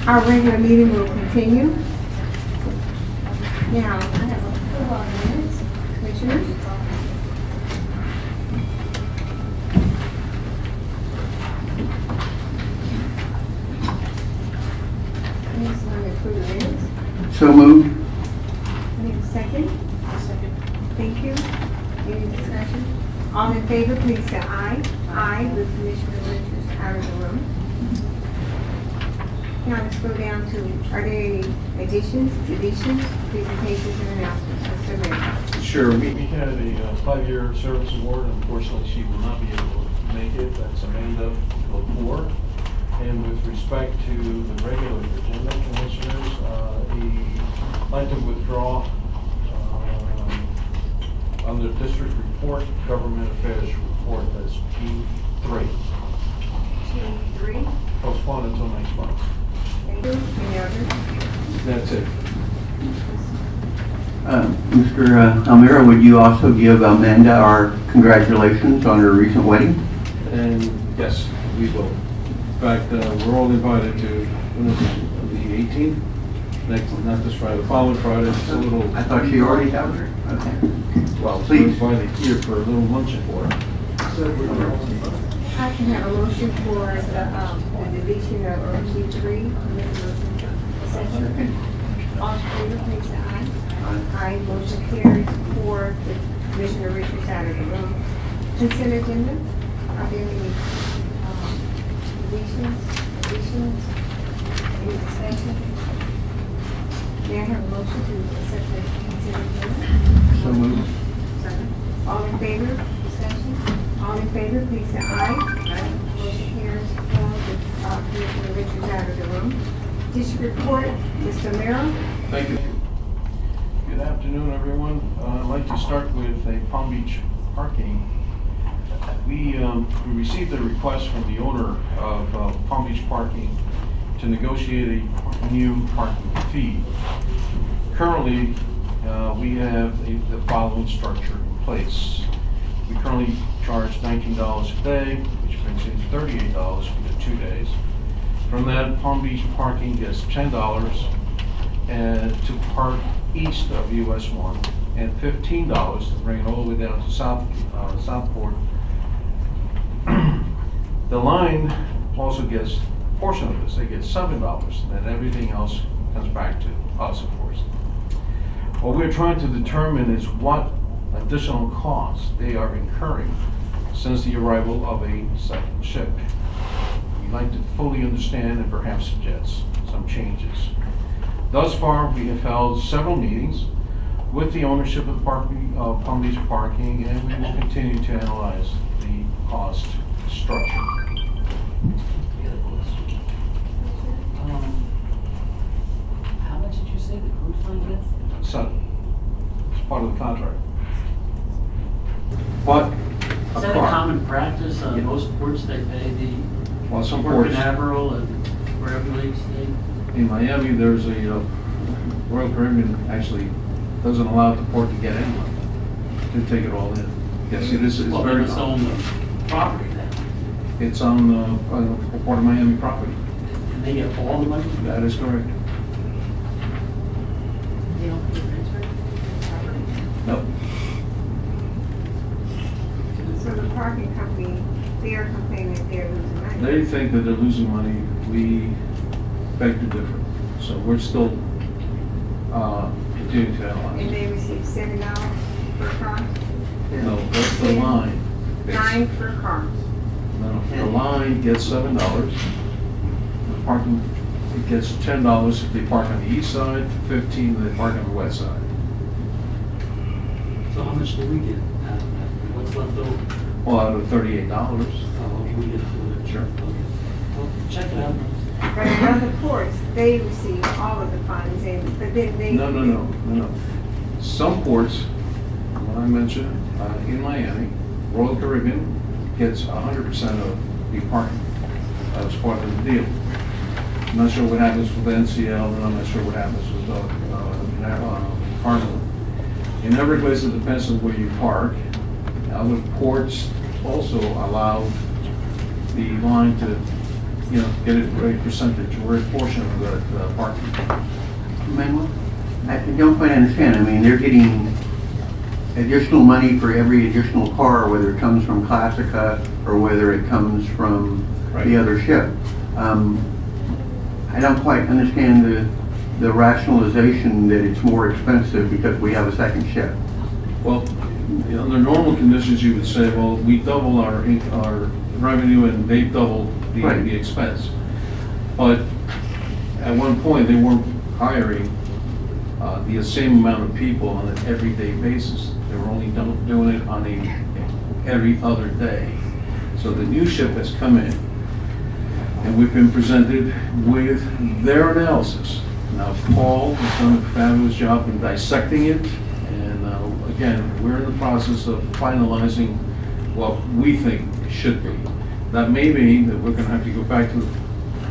Our regular meeting will continue. Now, I have approval of minutes, commissioners. Next one, approve the minutes. So moved. Need a second? Second. Thank you. Any discussion? All in favor, please say aye. Aye, with Commissioner Richards out of the room. Now let's go down to, are there any additions, deletions, presentations, and announcements? Mr. Mayor. Sure, we had a 5-year service award. Unfortunately, she will not be able to make it. That's Amanda Lepore. And with respect to the regular agenda, commissioners, I'd like to withdraw under district report, government affairs report, that's G3. G3. Postpone until next month. Thank you. Any others? That's it. Mr. Almira, would you also give Amanda our congratulations on her recent wedding? And yes, we will. In fact, we're all invited to, when is it, the 18th? Next, not this Friday, the following Friday, it's a little. I thought she already had her. Okay. Well, Please. we're invited here for a little luncheon for her. I can have a motion for the deletion of G3. Second. All in favor, please say aye. Aye, motion carries for the Commissioner Richards out of the room. Consent agenda, are there any deletions, additions, any discussion? May I have a motion to accept the consent agenda? So moved. Second. All in favor, discussion? All in favor, please say aye. Aye. Motion carries for the Commissioner Richards out of the room. District report, Mr. Merrill. Thank you. Good afternoon, everyone. I'd like to start with a Palm Beach parking. We received a request from the owner of Palm Beach Parking to negotiate a new parking fee. Currently, we have the following structure in place. We currently charge $19 a day, which brings in $38 for the 2 days. From that, Palm Beach Parking gets $10 and to park east of US 1, and $15 to bring it all the way down to Southport. The line also gets a portion of this. They get $7, and then everything else comes back to us, of course. What we're trying to determine is what additional costs they are incurring since the arrival of a second ship. We'd like to fully understand and perhaps suggest some changes. Thus far, we have held several meetings with the ownership of the Palm Beach Parking, and we will continue to analyze the cost structure. How much did you say the cruise line gets? So, it's part of the contract. What? Is that a common practice on most ports, they pay the Well, some Port ports, Canaveral and wherever they stay? in Miami, there's a, Royal Caribbean actually doesn't allow the port to get anyone to take it all in. Yes, it is, it's Well, very, it's on the property then, it's on Port of Miami property. and they get all the money? That is correct. They don't pay transfer? No. So the parking company, they're complaining that they're losing money. They think that they're losing money. We beg to differ. So we're still continuing to And analyze. they receive $7 per car? No, that's the line. Nine per car. No, the line gets $7. The parking, it gets $10 if they park on the east side, $15 if they park on the west side. So how much do we get out of that? What's left over? Well, out of $38. We get for it. Sure. Okay. Well, check it out. But in other ports, they receive all of the funds, but then they. No. Some ports, what I mentioned, in Miami, Royal Caribbean gets 100% of the parking. That's part of the deal. I'm not sure what happens with NCL, and I'm not sure what happens with Carnival. In every place, it depends on where you park. Other ports also allow the line to get it the right percentage or a portion of that parking. Manuel? I don't quite understand. I mean, they're getting additional money for every additional car, whether it comes from Classica or whether it comes from Right. the other ship. I don't quite understand the rationalization that it's more expensive because we have a second ship. Well, under normal conditions, you would say, well, we double our revenue and they double Right. the expense. But at one point, they weren't hiring the same amount of people on an everyday basis. They were only doing it on every other day. So the new ship has come in, and we've been presented with their analysis. Now, Paul has done a fabulous job in dissecting it, and again, we're in the process of finalizing what we think it should be. That may mean that we're gonna have to go back to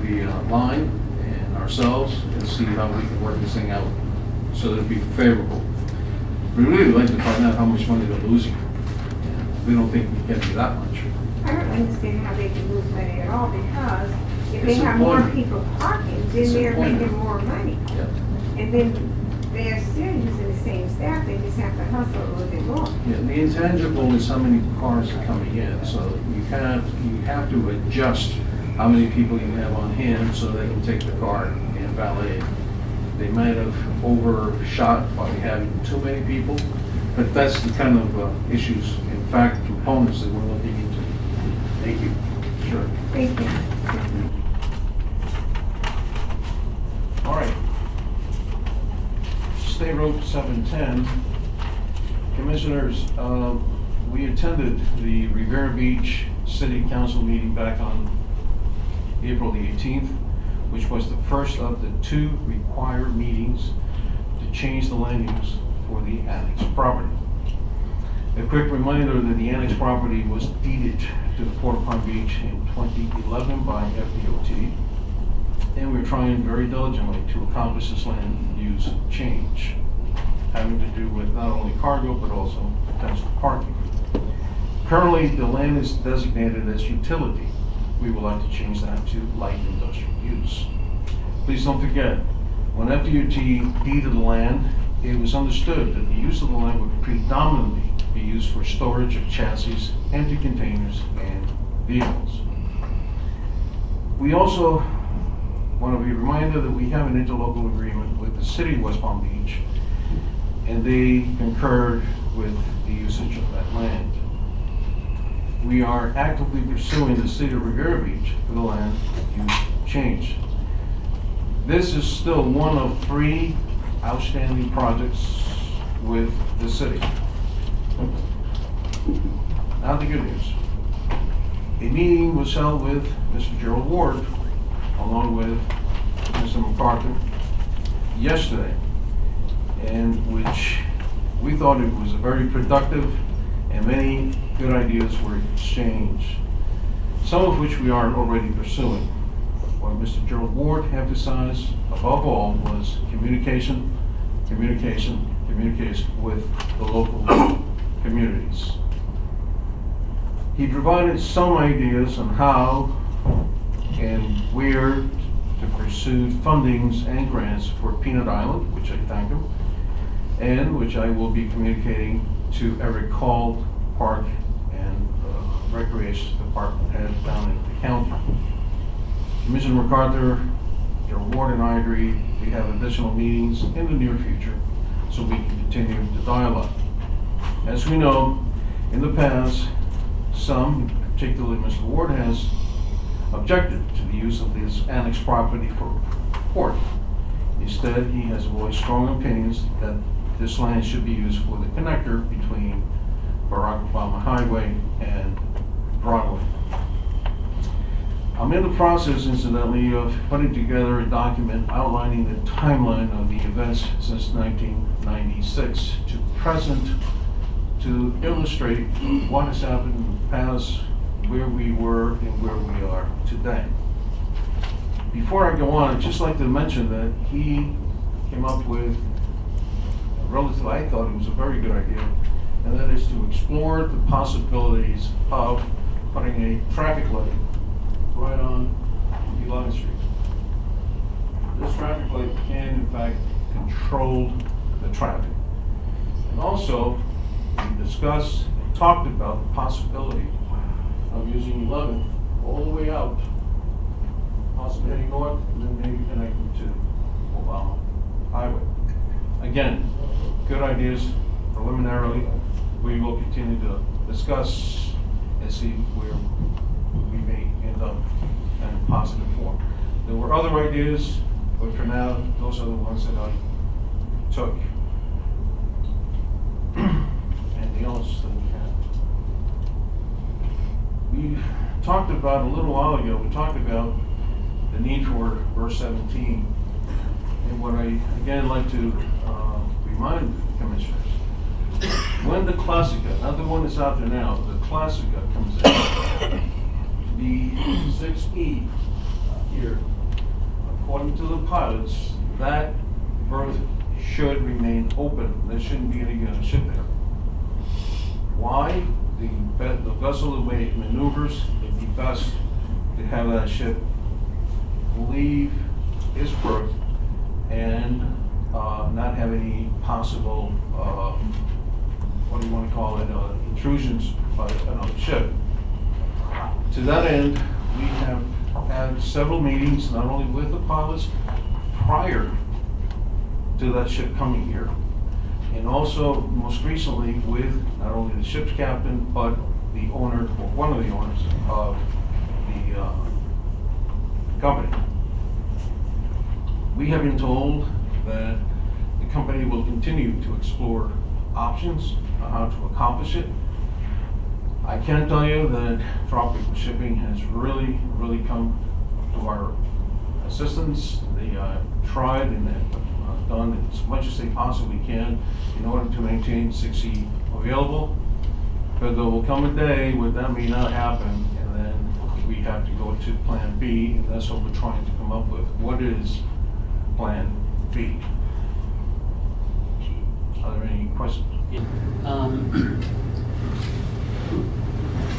the line and ourselves and see how we can work this thing out so that it'd be favorable. We really would like to find out how much money they're losing. We don't think we can do that much. I don't understand how they can lose money at all, because if they It's have more employment. people parking, then It's they're employment. making more money. Yeah. And then they're still using the same staff, they just have to hustle a little bit more. Yeah, the intangible is how many cars are coming in, so you have to adjust how many people you have on hand so they can take the car and valet it. They might have overshot by having too many people, but that's the kind of issues, in fact, components that we're looking into. Thank you. Sure. Thank you. All right. State Road 710. Commissioners, we attended the Rivera Beach City Council meeting back on April the 18th, which was the first of the 2 required meetings to change the land use for the annex property. A quick reminder that the annex property was deeded to the Port of Palm Beach in 2011 by FDOT, and we're trying very diligently to accomplish this land use change, having to do with not only cargo but also potential parking. Currently, the land is designated as utility. We would like to change that to light industrial use. Please don't forget, when FDOT deeded the land, it was understood that the use of the land would predominantly be used for storage of chassis, empty containers, and vehicles. We also want to be reminded that we have an interlocal agreement with the city of West Palm Beach, and they concurred with the usage of that land. We are actively pursuing the city of Rivera Beach for the land use change. This is still one of 3 outstanding projects with the city. Now the good news. A meeting was held with Mr. Gerald Ward, along with Mr. MacArthur, yesterday, in which we thought it was a very productive and many good ideas were exchanged, some of which we are already pursuing. What Mr. Gerald Ward emphasized above all was communication with the local communities. He provided some ideas on how and where to pursue fundings and grants for Peanut Island, which I thank him, and which I will be communicating to Eric Call, Park and Recreation Department head down in the county. Commissioner MacArthur, Gerald Ward and I agree we have additional meetings in the near future so we can continue the dialogue. As we know, in the past, some, particularly Mr. Ward, has objected to the use of this annex property for port. Instead, he has voiced strong opinions that this land should be used for the connector between Barack Obama Highway and Broadway. I'm in the process, incidentally, of putting together a document outlining the timeline of the events since 1996 to present to illustrate what has happened in the past, where we were and where we are today. Before I go on, I'd just like to mention that he came up with a relative, I thought it was a very good idea, and that is to explore the possibilities of putting a traffic light right on 11th Street. This traffic light can in fact control the traffic. And also, we discussed, talked about the possibility of using 11th all the way out, possibly heading north, and then maybe connecting to Obama Highway. Again, good ideas preliminarily. We will continue to discuss and see where we may end up in a positive form. There were other ideas, but for now, those are the ones that I took. Anything else that we have? We talked about a little while ago, we talked about the need for verse 17. And what I again like to remind commissioners, when the Classica, not the one that's out there now, the Classica comes in, the 6E here, according to the pilots, that berth should remain open. There shouldn't be any ship there. Why? The vessel, the way it maneuvers, it'd be best to have that ship leave its berth and not have any possible, what do you want to call it, intrusions by another ship. To that end, we have had several meetings, not only with the pilots prior to that ship coming here, and also most recently with not only the ship's captain, but the owner, or one of the owners of the company. We have been told that the company will continue to explore options on how to accomplish it. I can tell you that Tropical Shipping has really come to our assistance. They tried and have done as much as they possibly can in order to maintain 6E available. But there will come a day where that may not happen, and then we have to go to Plan B, and that's what we're trying to come up with. What is Plan B? Are there any questions?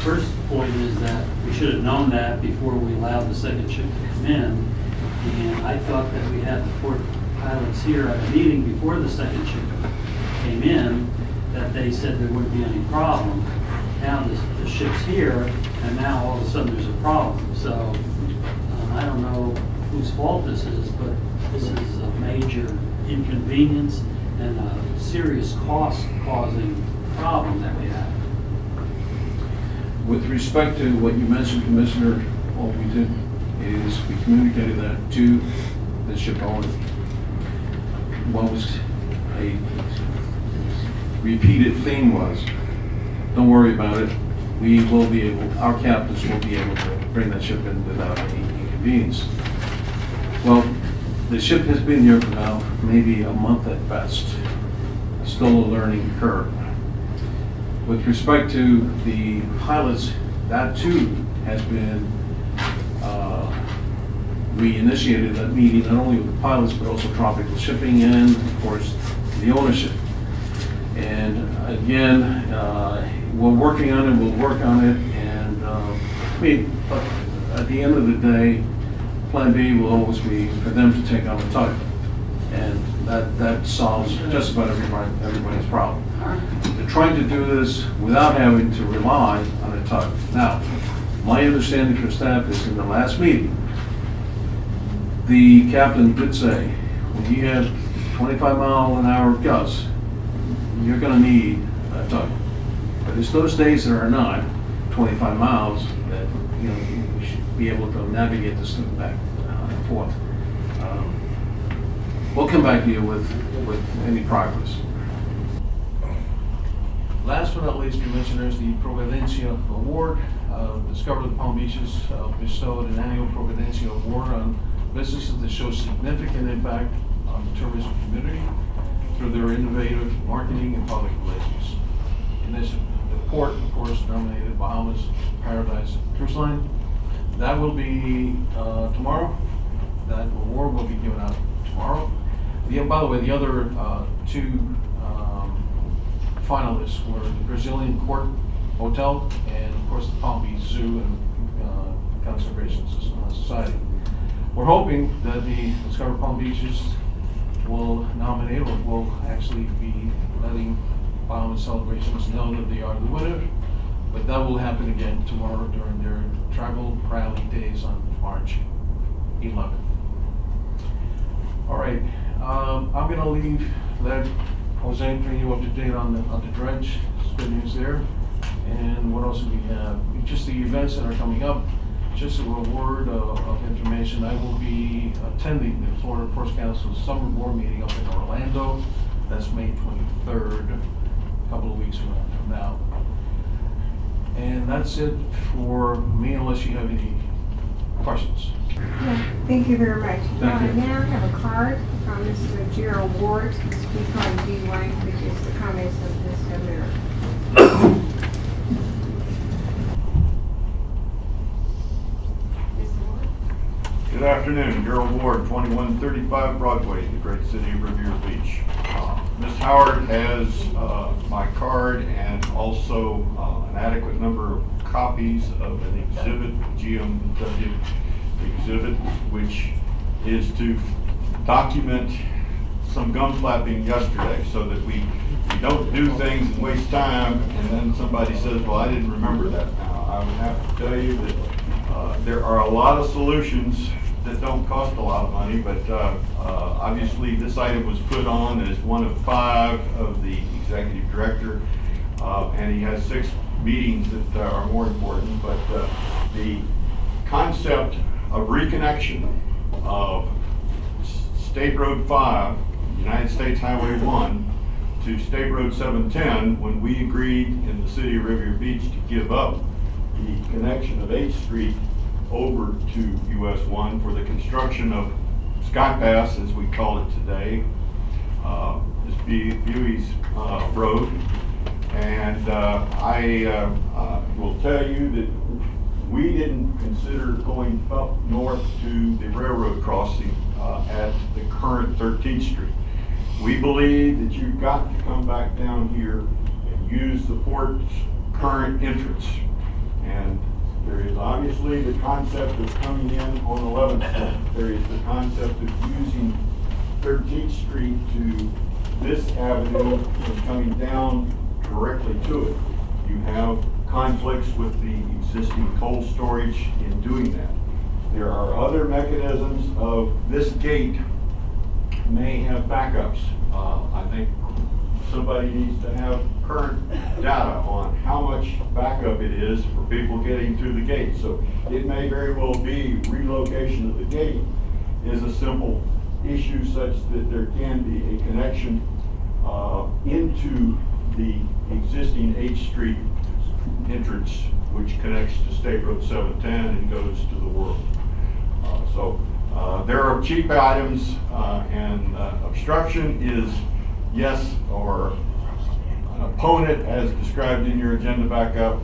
First point is that we should have known that before we allowed the second ship to come in. And I thought that we had the port pilots here at a meeting before the second ship came in, that they said there wouldn't be any problem. Now the ship's here, and now all of a sudden there's a problem. So I don't know whose fault this is, but this is a major inconvenience and a serious cost-causing problem that we have. With respect to what you mentioned, Commissioner, all we did is we communicated that to the ship owner. What was a repeated theme was, don't worry about it. We will be able, our captains will be able to bring that ship in without any inconvenience. Well, the ship has been here for now maybe a month at best. Still a learning curve. With respect to the pilots, that too has been, we initiated that meeting not only with the pilots, but also Tropical Shipping and, of course, the ownership. And again, we're working on it, we'll work on it, and I mean, at the end of the day, Plan B will always be for them to take on the tug. And that solves just about everybody's problem. They're trying to do this without having to rely on a tug. Now, my understanding from staff is in the last meeting, the captain did say, when you have 25-mile-an-hour gusts, you're going to need a tug. But it's those days that are not 25 miles that you should be able to navigate this thing back and forth. We'll come back to you with any progress. Last but not least, Commissioners, the Providencia Award. Discover the Palm Beaches bestowed an annual Providencia Award on businesses that show significant impact on the tourism community through their innovative marketing and public relations. In this, the port, of course, nominated Bahamas Paradise Cruise Line. That will be tomorrow. That award will be given out tomorrow. By the way, the other two finalists were the Brazilian Court Hotel and, of course, the Palm Beach Zoo and Conservation Society. we're hoping that the Discover Palm Beaches will nominate, or will actually be letting Bahamas Celebrations know that they are the winner. But that will happen again tomorrow during their tribal rally days on March 11th. All right, I'm gonna let Jose bring you up to date on the dredge. It's good news there. And what else do we have? Just the events that are coming up. Just a word of information. I will be attending the Florida Ports Council's summer board meeting up in Orlando. That's May 23rd, a couple of weeks from now. And that's it for me, unless you have any questions. Yeah, thank you very much. Thank you. Now I have a card from Mr. Gerald Ward to speak on D1, which is the comments of Mr. Mayor. Mr. Ward? Good afternoon, Gerald Ward, 2135 Broadway, the great city of Riviera Beach. Ms. Howard has my card and also an adequate number of copies of an exhibit, GMW exhibit, which is to document some gum flapping yesterday so that we don't do things and waste time and then somebody says, well, I didn't remember that now. I would have to tell you that there are a lot of solutions that don't cost a lot of money, but obviously this item was put on as one of 5 of the executive director, and he has 6 meetings that are more important, but the concept of reconnection of State Road 5, United States Highway 1, to State Road 710, when we agreed in the city of Riviera Beach to give up the connection of 8th Street over to US 1 for the construction of Sky Pass, as we call it today, this Buies Road. And I will tell you that we didn't consider going up north to the railroad crossing at the current 13th Street. We believe that you've got to come back down here and use the port's current entrance. And there is obviously the concept of coming in on 11th Street. There is the concept of using 13th Street to this avenue and coming down directly to it. You have conflicts with the existing coal storage in doing that. There are other mechanisms of this gate may have backups. I think somebody needs to have current data on how much backup it is for people getting through the gate. So it may very well be relocation of the gate is a simple issue such that there can be a connection into the existing 8th Street entrance, which connects to State Road 710 and goes to the world. There are cheap items, and obstruction is yes, or an opponent as described in your agenda backup,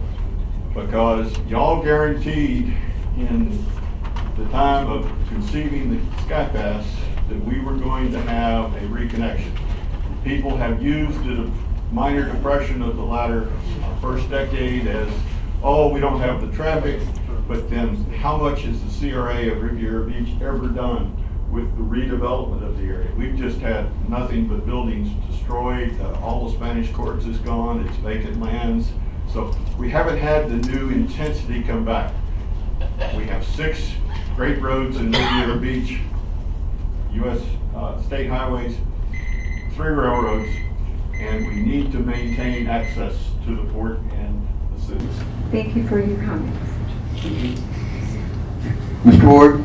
because y'all guaranteed in the time of conceiving the Sky Pass that we were going to have a reconnection. People have used a minor depression of the latter first decade as, oh, we don't have the traffic, but then how much has the CRA of Riviera Beach ever done with the redevelopment of the area? We've just had nothing but buildings destroyed, all the Spanish Quarters is gone, it's vacant lands. So we haven't had the new intensity come back. We have 6 great roads in Riviera Beach, US state highways, 3 railroads, and we need to maintain access to the port and the cities. Thank you for your comments. Mr. Ward,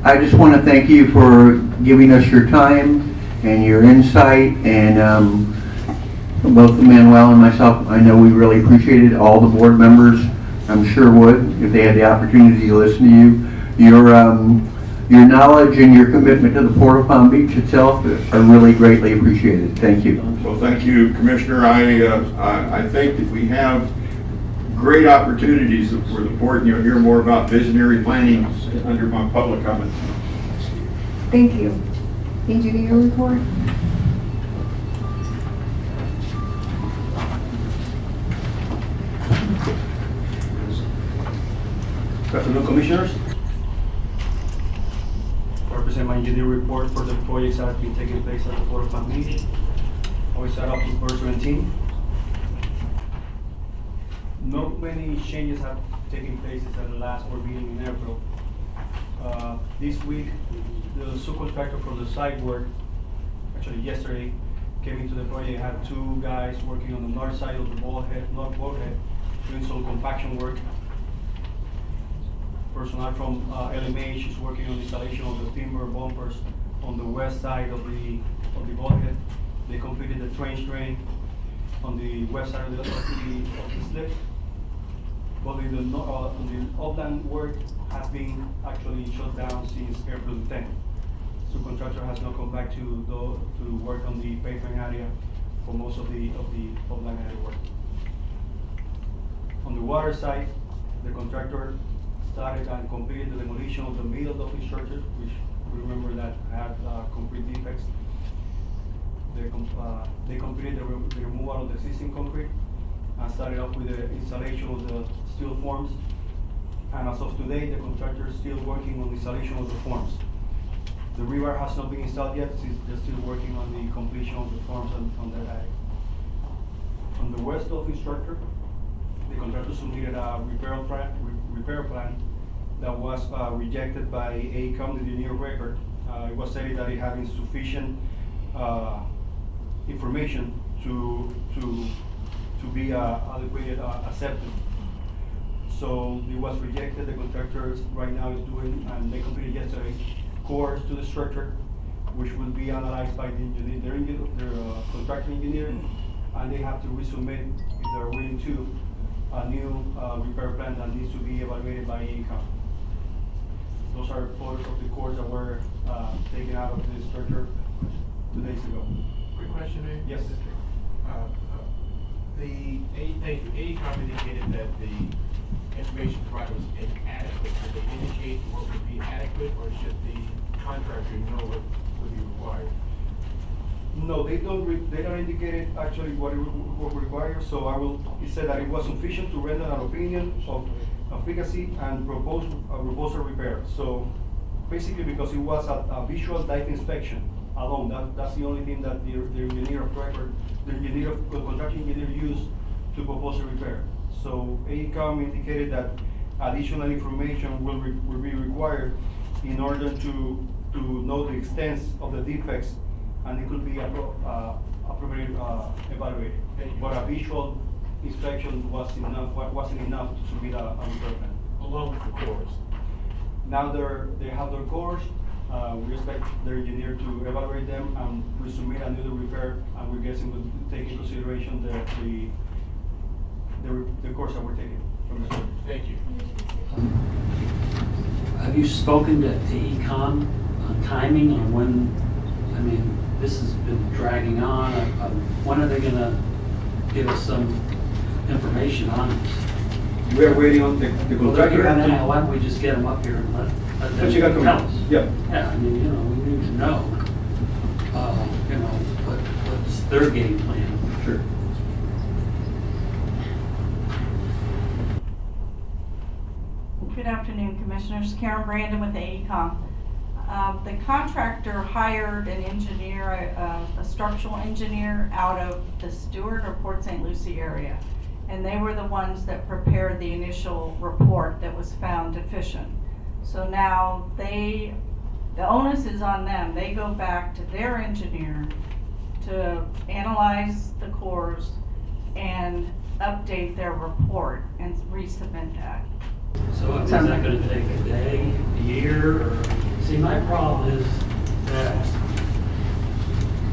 I just want to thank you for giving us your time and your insight, and both Manuel and myself, I know we really appreciated it. All the board members, I'm sure would, if they had the opportunity to listen to you. Your knowledge and your commitment to the Port of Palm Beach itself are really greatly appreciated. Thank you. Well, thank you, Commissioner. I think that we have great opportunities for the port, and you'll hear more about visionary planning under my public comments. Thank you. Engineer report? Good afternoon, Commissioners. engineer report for the projects that have been taking place at the Board of Plant meeting. We start off with verse 17. Not many changes have taken place since the last board meeting in April. This week, the subcontractor for the site work, actually yesterday, came into the project, had 2 guys working on the north side of the north bulkhead, doing some compaction work. Personnel from LMH is working on installation of the timber bumpers on the west side of the bulkhead. They completed the trench drain on the west side of the slip. But on the upland work has been actually shut down since April 10th. Subcontractor has not come back to work on the pavement area for most of the upland area work. On the water side, the contractor started and completed the demolition of the middle of the structure, which we remember that had concrete defects. They completed the removal of the existing concrete and started off with the installation of the steel forms. And as of today, the contractor is still working on the installation of the forms. The rebar has not been installed yet, since they're still working on the completion of the forms on that area. On the west of the structure, the contractor submitted a repair plan that was rejected by AECOM, the engineer of record. It was said that it had insufficient information to be adequately accepted. So it was rejected. The contractor right now is doing, and they completed yesterday, cores to the structure, which will be analyzed by their contractor engineer, and they have to resubmit, if they're willing to, a new repair plan that needs to be evaluated by AECOM. Those are photos of the cores that were taken out of the structure 2 days ago. Quick question, Mayor? Yes. The AECOM indicated that the information provided was inadequate. Did they indicate what would be adequate, or should the contractor know what would be required? No, they don't indicate actually what required. So it said that it was sufficient to render an opinion of efficacy and propose a repair. So basically, because it was a visual dive inspection alone, that's the only thing that the engineer of record, the construction engineer used to propose a repair. So AECOM indicated that additional information will be required in order to know the extent of the defects, and it could be appropriately evaluated. But a visual inspection wasn't enough to submit a repair plan. Along with the cores? Now they have their cores. We expect their engineer to evaluate them and resubmit another repair, and we're guessing we'll take into consideration the course that we're taking from the survey. Thank you. Have you spoken to AECOM on timing on when, I mean, this has been dragging on. When are they gonna give us some information on this? We are waiting on the contractor. Now, why don't we just get them up here and let But you got them to tell us? Yeah. Yeah, I mean, we need to know, what's their game plan. Sure. Good afternoon, Commissioners. Karen Brandon with AECOM. The contractor hired an engineer, a structural engineer out of the Stewart or Port St. Lucie area. And they were the ones that prepared the initial report that was found deficient. So now the onus is on them. They go back to their engineer to analyze the cores and update their report and resubmit that. So is that gonna take a day, a year, or, see, my problem is that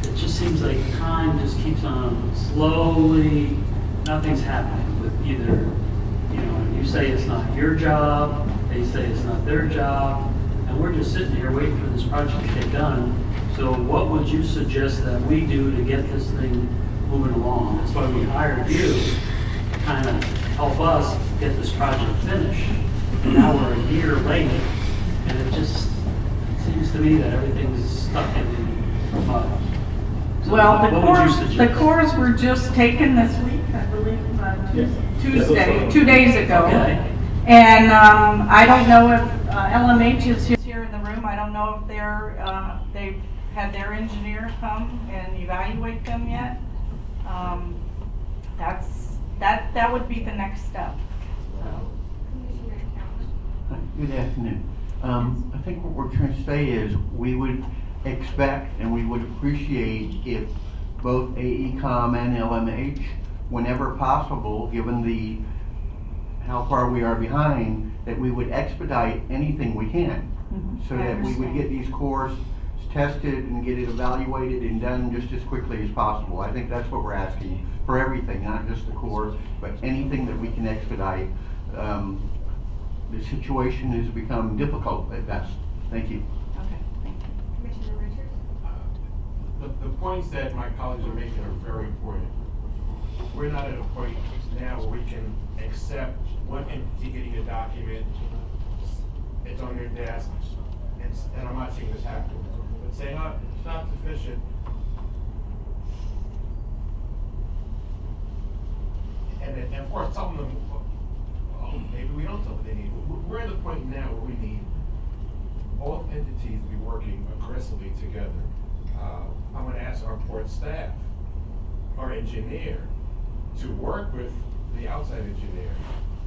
it just seems like time just keeps on slowly, nothing's happening with either, you say it's not your job, they say it's not their job, and we're just sitting here waiting for this project to get done. So what would you suggest that we do to get this thing moving along? That's why we hired you to kind of help us get this project finished. And now we're a year late, and it just seems to me that everything's stuck in the mud. So Well, what would you suggest? the cores were just taken this week, I believe, Yeah. Tuesday, 2 days ago. Okay. And I don't know if LMH is here in the room. I don't know if they've had their engineer come and evaluate them yet. That would be the next step. So, Commissioner Callen. Good afternoon. I think what we're trying to say is we would expect and we would appreciate if both AECom and LMH, whenever possible, given how far we are behind, that we would expedite anything we can. So I that we would understand. get these cores tested and get it evaluated and done just as quickly as possible. I think that's what we're asking for everything, not just the cores, but anything that we can expedite. The situation has become difficult at best. Thank you. okay, thank you. Commissioner Richards? The points that my colleagues are making are very important. We're not at a point now where we can accept one entity getting a document, it's on their desk, and I'm not seeing this happen. But saying, oh, it's not sufficient. And of course, telling them, oh, maybe we don't tell them they need. We're at the point now where we need both entities to be working aggressively together. I'm gonna ask our port staff, our engineer, to work with the outside engineer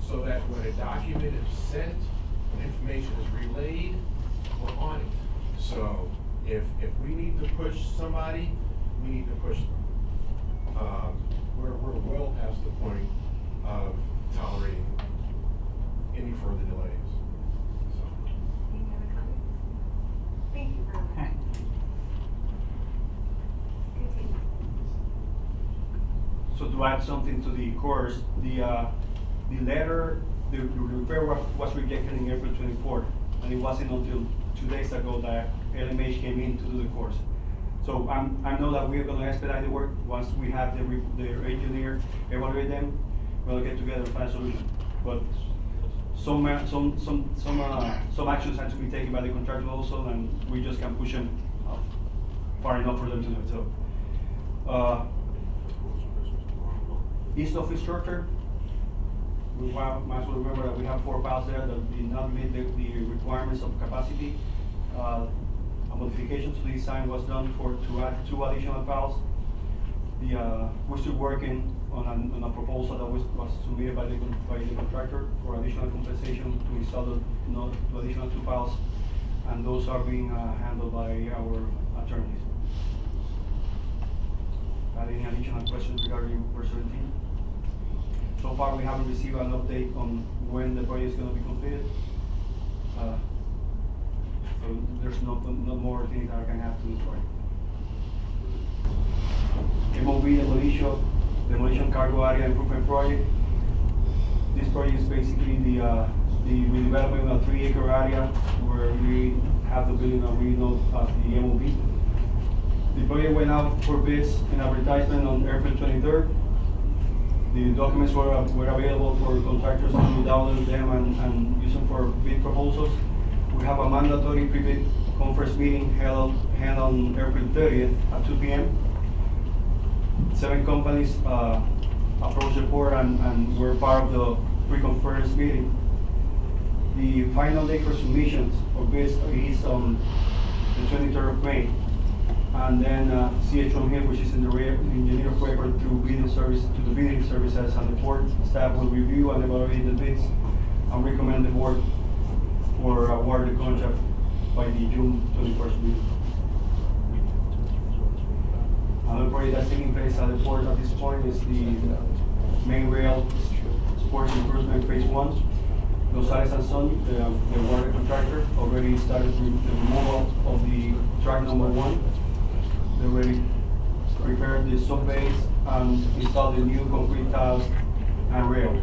so that when a document is sent, when information is relayed, we're on it. So if we need to push somebody, we need to push them. We're well past the point of tolerating any further delays. So. Any other comments? Thank you very much. Okay. Continue. So to add something to the course, the letter, the repair was rejected in April 24th, and it wasn't until 2 days ago that LMH came in to do the course. So I know that we're gonna expedite the work. Once we have the engineer evaluate them, we'll get together and find a solution. But some actions have to be taken by the contractor also, and we just can't push them far enough for them to do it. So, east office structure, might as well remember that we have 4 piles there that did not meet the requirements of capacity. A modification to the design was done to add 2 additional piles. We're still working on a proposal that was submitted by the contractor for additional compensation to install the additional 2 piles, and those are being handled by our attorneys. Any additional questions regarding verse 17? So far, we haven't received an update on when the project is going to be completed. So there's no more things that I can add to this project. MOB demolition cargo area improvement project. This project is basically the redevelopment of a 3-acre area where we have the building that we know as the MOB. The project went out for bids and advertisement on April 23rd. The documents were available for contractors to download them and use them for bid proposals. We have a mandatory pre-bid conference meeting held on April 30th at 2 p.m. 7 companies approached the board and were part of the pre-conference meeting. The final day for submissions of bids is on the 23rd of May. And then CH Hill, which is in the engineer of record through bidding service to the bidding services, and the board staff will review and evaluate the bids and recommend the board for award the contract by the June 21st meeting. Another project that's taking place at the port at this point is the main rail sports improvement phase 1. Gonzalez and Son, the water contractor, already started the removal of the track number 1. They already prepared the sub base and installed the new concrete tiles and rail.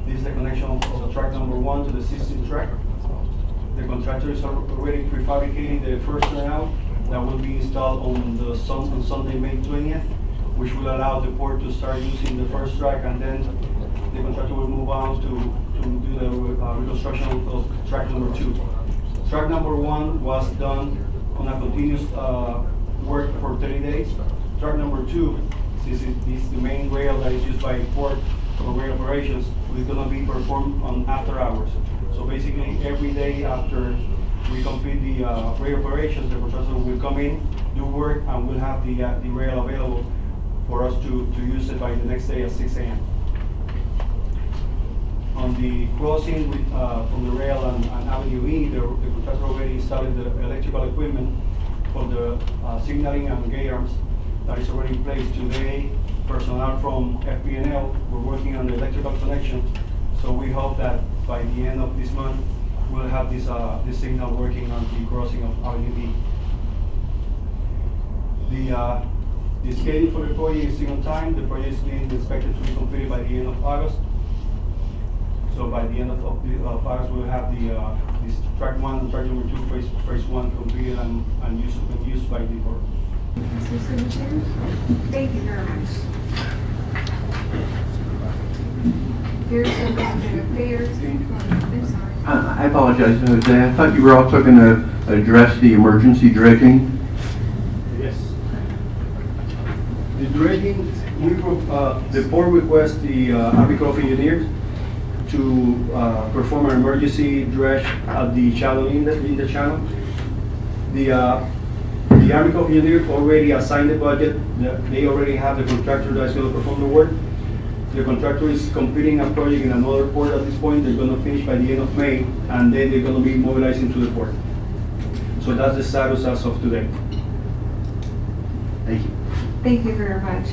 This is the connection of the track number 1 to the 16th track. The contractor is already prefabricating the first turnout that will be installed on Sunday, May 20th, which will allow the port to start using the first track, and then the contractor will move on to do the reconstruction of track number 2. Track number 1 was done on a continuous work for 30 days. Track number 2, since it is the main rail that is used by port for rail operations, is going to be performed on after hours. So basically, every day after we complete the rail operations, the contractor will come in, do work, and we'll have the rail available for us to use it by the next day at 6 a.m. On the crossing with, from the rail and Avenue E, the contractor already installed the electrical equipment for the signaling and gate arms that is already in place today. Personnel from FPNL, we're working on the electrical connection, so we hope that by the end of this month, we'll have this signal working on the crossing of Avenue E. The schedule for the project is still on time. The project is being expected to be completed by the end of August. So by the end of August, we'll have this track 1 and track number 2, phase 1 completed and used by the board. Mr. Cemetery? Thank you very much. Here's the government affairs. I'm sorry. I apologize, Jose. I thought you were also going to address the emergency dredging. Yes. The dredging, the board requests the Army Corps of Engineers to perform an emergency dredge at the channel in the channel. The Army Corps of Engineers already assigned the budget. They already have the contractor that's going to perform the work. The contractor is completing a project in another port at this point. They're going to finish by the end of May, and then they're going to be mobilizing to the port. So that's the status as of today. Thank you. Thank you very much.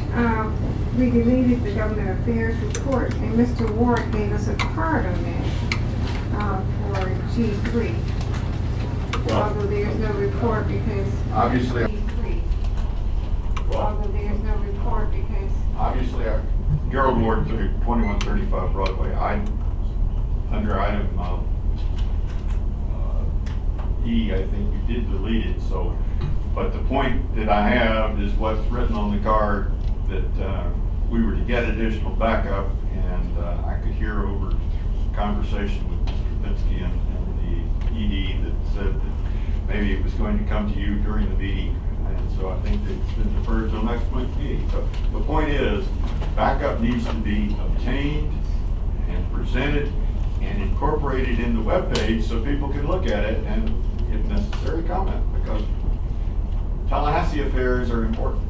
We deleted the government affairs report, and Mr. Ward gave us a card on that for G3. Although there's no report because Obviously, G3. Although there's no report because obviously, Gerald Ward, 2135 Broadway, under item E, I think you did delete it, so, but the point that I have is what's written on the card, that we were to get additional backup, and I could hear over conversation with Mr. Lipinski and the ED that said that maybe it was going to come to you during the meeting. And so I think that it's been deferred till next month's meeting. So the point is, backup needs to be obtained and presented and incorporated in the webpage so people can look at it and, if necessary, comment, because Tallahassee affairs are important.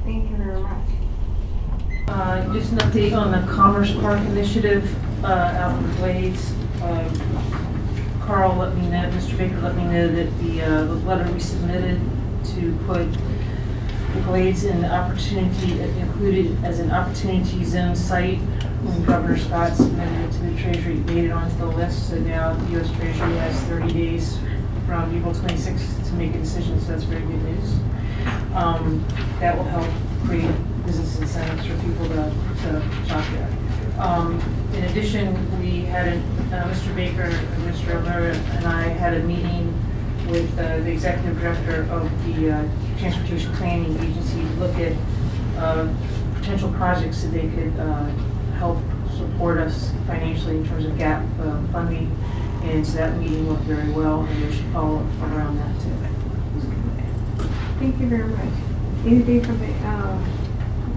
thank you very much. Just an update on the Commerce Park Initiative out in the Glades. Carl let me know, Mr. Baker let me know that the letter we submitted to put the Glades in opportunity, included as an opportunity zone site when Governor Scott submitted it to the Treasury, made it onto the list. So now the U.S. Treasury has 30 days from April 26th to make a decision, so that's very good news. That will help create business incentives for people to shop there. In addition, we had Mr. Baker, Mr. O'Meara, and I had a meeting with the executive director of the Transportation Planning Agency to look at potential projects that they could help support us financially in terms of gap funding. And so that meeting went very well, and we should follow up around that too. Thank you very much. Anything from the,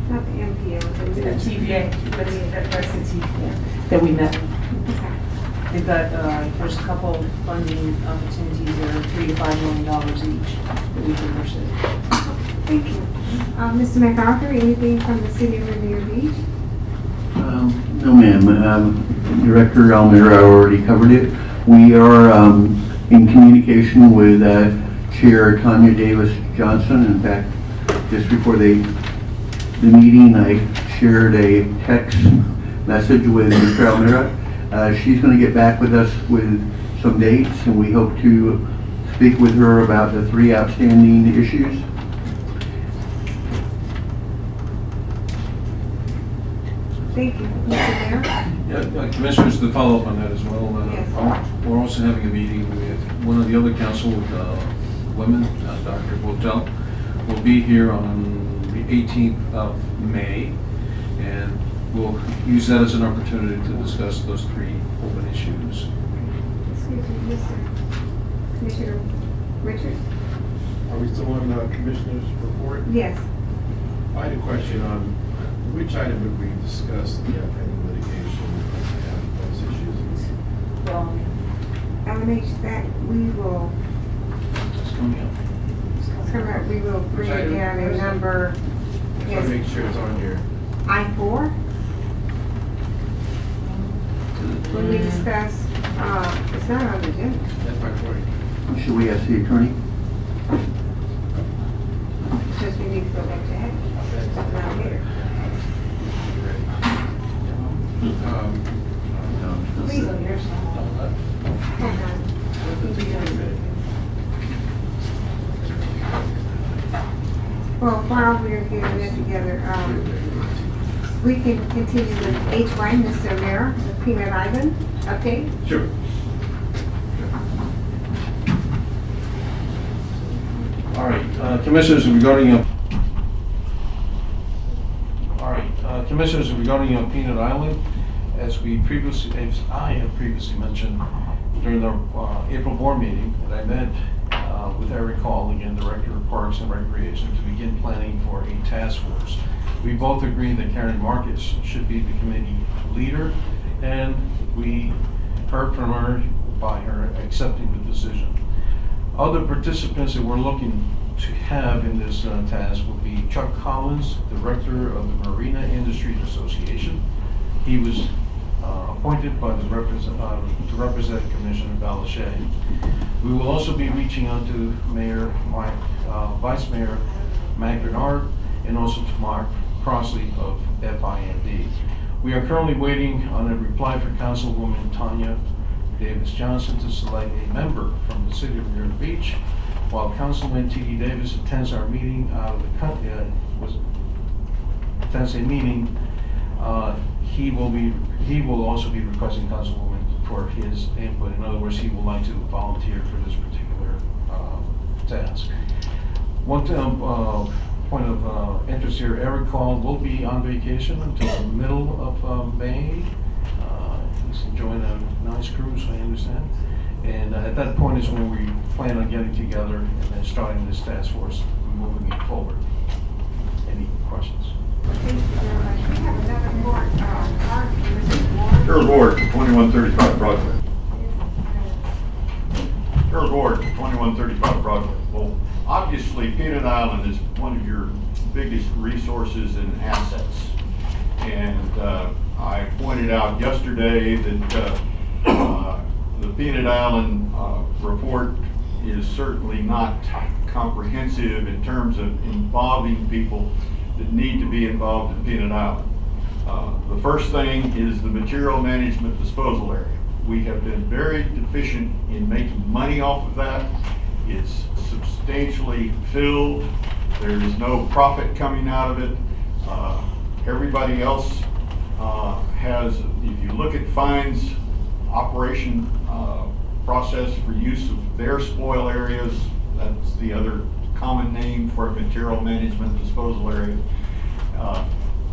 not the MPO, but the TVA, that's the TVA that we met. Okay. They've got, there's a couple funding opportunities that are $3 to $5 million each that we can pursue. Thank you. Mr. MacArthur, anything from the city of Rainier Beach? No, ma'am. Director Almira already covered it. We are in communication with Chair Tanya Davis Johnson. In fact, just before the meeting, I shared a text message with Mr. Almira. She's going to get back with us with some dates, and we hope to speak with her about the 3 outstanding issues. Thank you. Mr. Mayor? Yeah, Commissioners, to follow up on that as well, Yes. we're also having a meeting with one of the other council women, Dr. Botel, will be here on the 18th of May, and we'll use that as an opportunity to discuss those 3 open issues. Excuse me, Commissioner Richards? Are we still on the commissioner's report? Yes. I had a question on which item would we discuss the pending litigation and those issues? LMH, that we will, It's coming up. we will bring it down in number, Just wanna make yes, sure it's on here. I-4. When we discuss, it's not on the agenda. That's my point. Should we ask the attorney? It's just we need to go back to Abby. It's not here. Please, on your side. Hold on. Well, while we're getting it together, we can continue with H1, Mr. O'Meara, the Peanut Island update. Sure. All right, Commissioners, regarding Peanut Island, as I have previously mentioned during the April board meeting, that I met with Eric Hall, again, Director of Parks and Recreation, to begin planning for a task force. We both agree that Karen Marcus should be the committee leader, and we heard from her by her accepting the decision. Other participants that we're looking to have in this task will be Chuck Collins, Director of the Marina Industries Association. He was appointed by to represent Commissioner Balashay. We will also be reaching out to Vice Mayor Mac Bernard, and also to Mark Crossley of FIND. We are currently waiting on a reply for Councilwoman Tanya Davis Johnson to select a member from the city of Vero Beach, while Councilman T.D. Davis attends our meeting out of the country, attends a meeting. He will also be requesting Councilwoman for his input. In other words, he would like to volunteer for this particular task. One point of interest here, Eric Hall will be on vacation until the middle of May. He's enjoying a nice cruise, I understand. And at that point is when we plan on getting together and then starting this task force, moving it forward. Any questions? Thank you very much. We have another board, Mr. Harold Ward, 2135 Broadway. Harold Ward, 2135 Broadway. Well, obviously, Peanut Island is one of your biggest resources and assets. And I pointed out yesterday that the Peanut Island report is certainly not comprehensive in terms of involving people that need to be involved in Peanut Island. The first thing is the material management disposal area. We have been very deficient in making money off of that. It's substantially filled. There is no profit coming out of it. Everybody else has, if you look at Fine's operation process for use of their spoil areas, that's the other common name for a material management disposal area.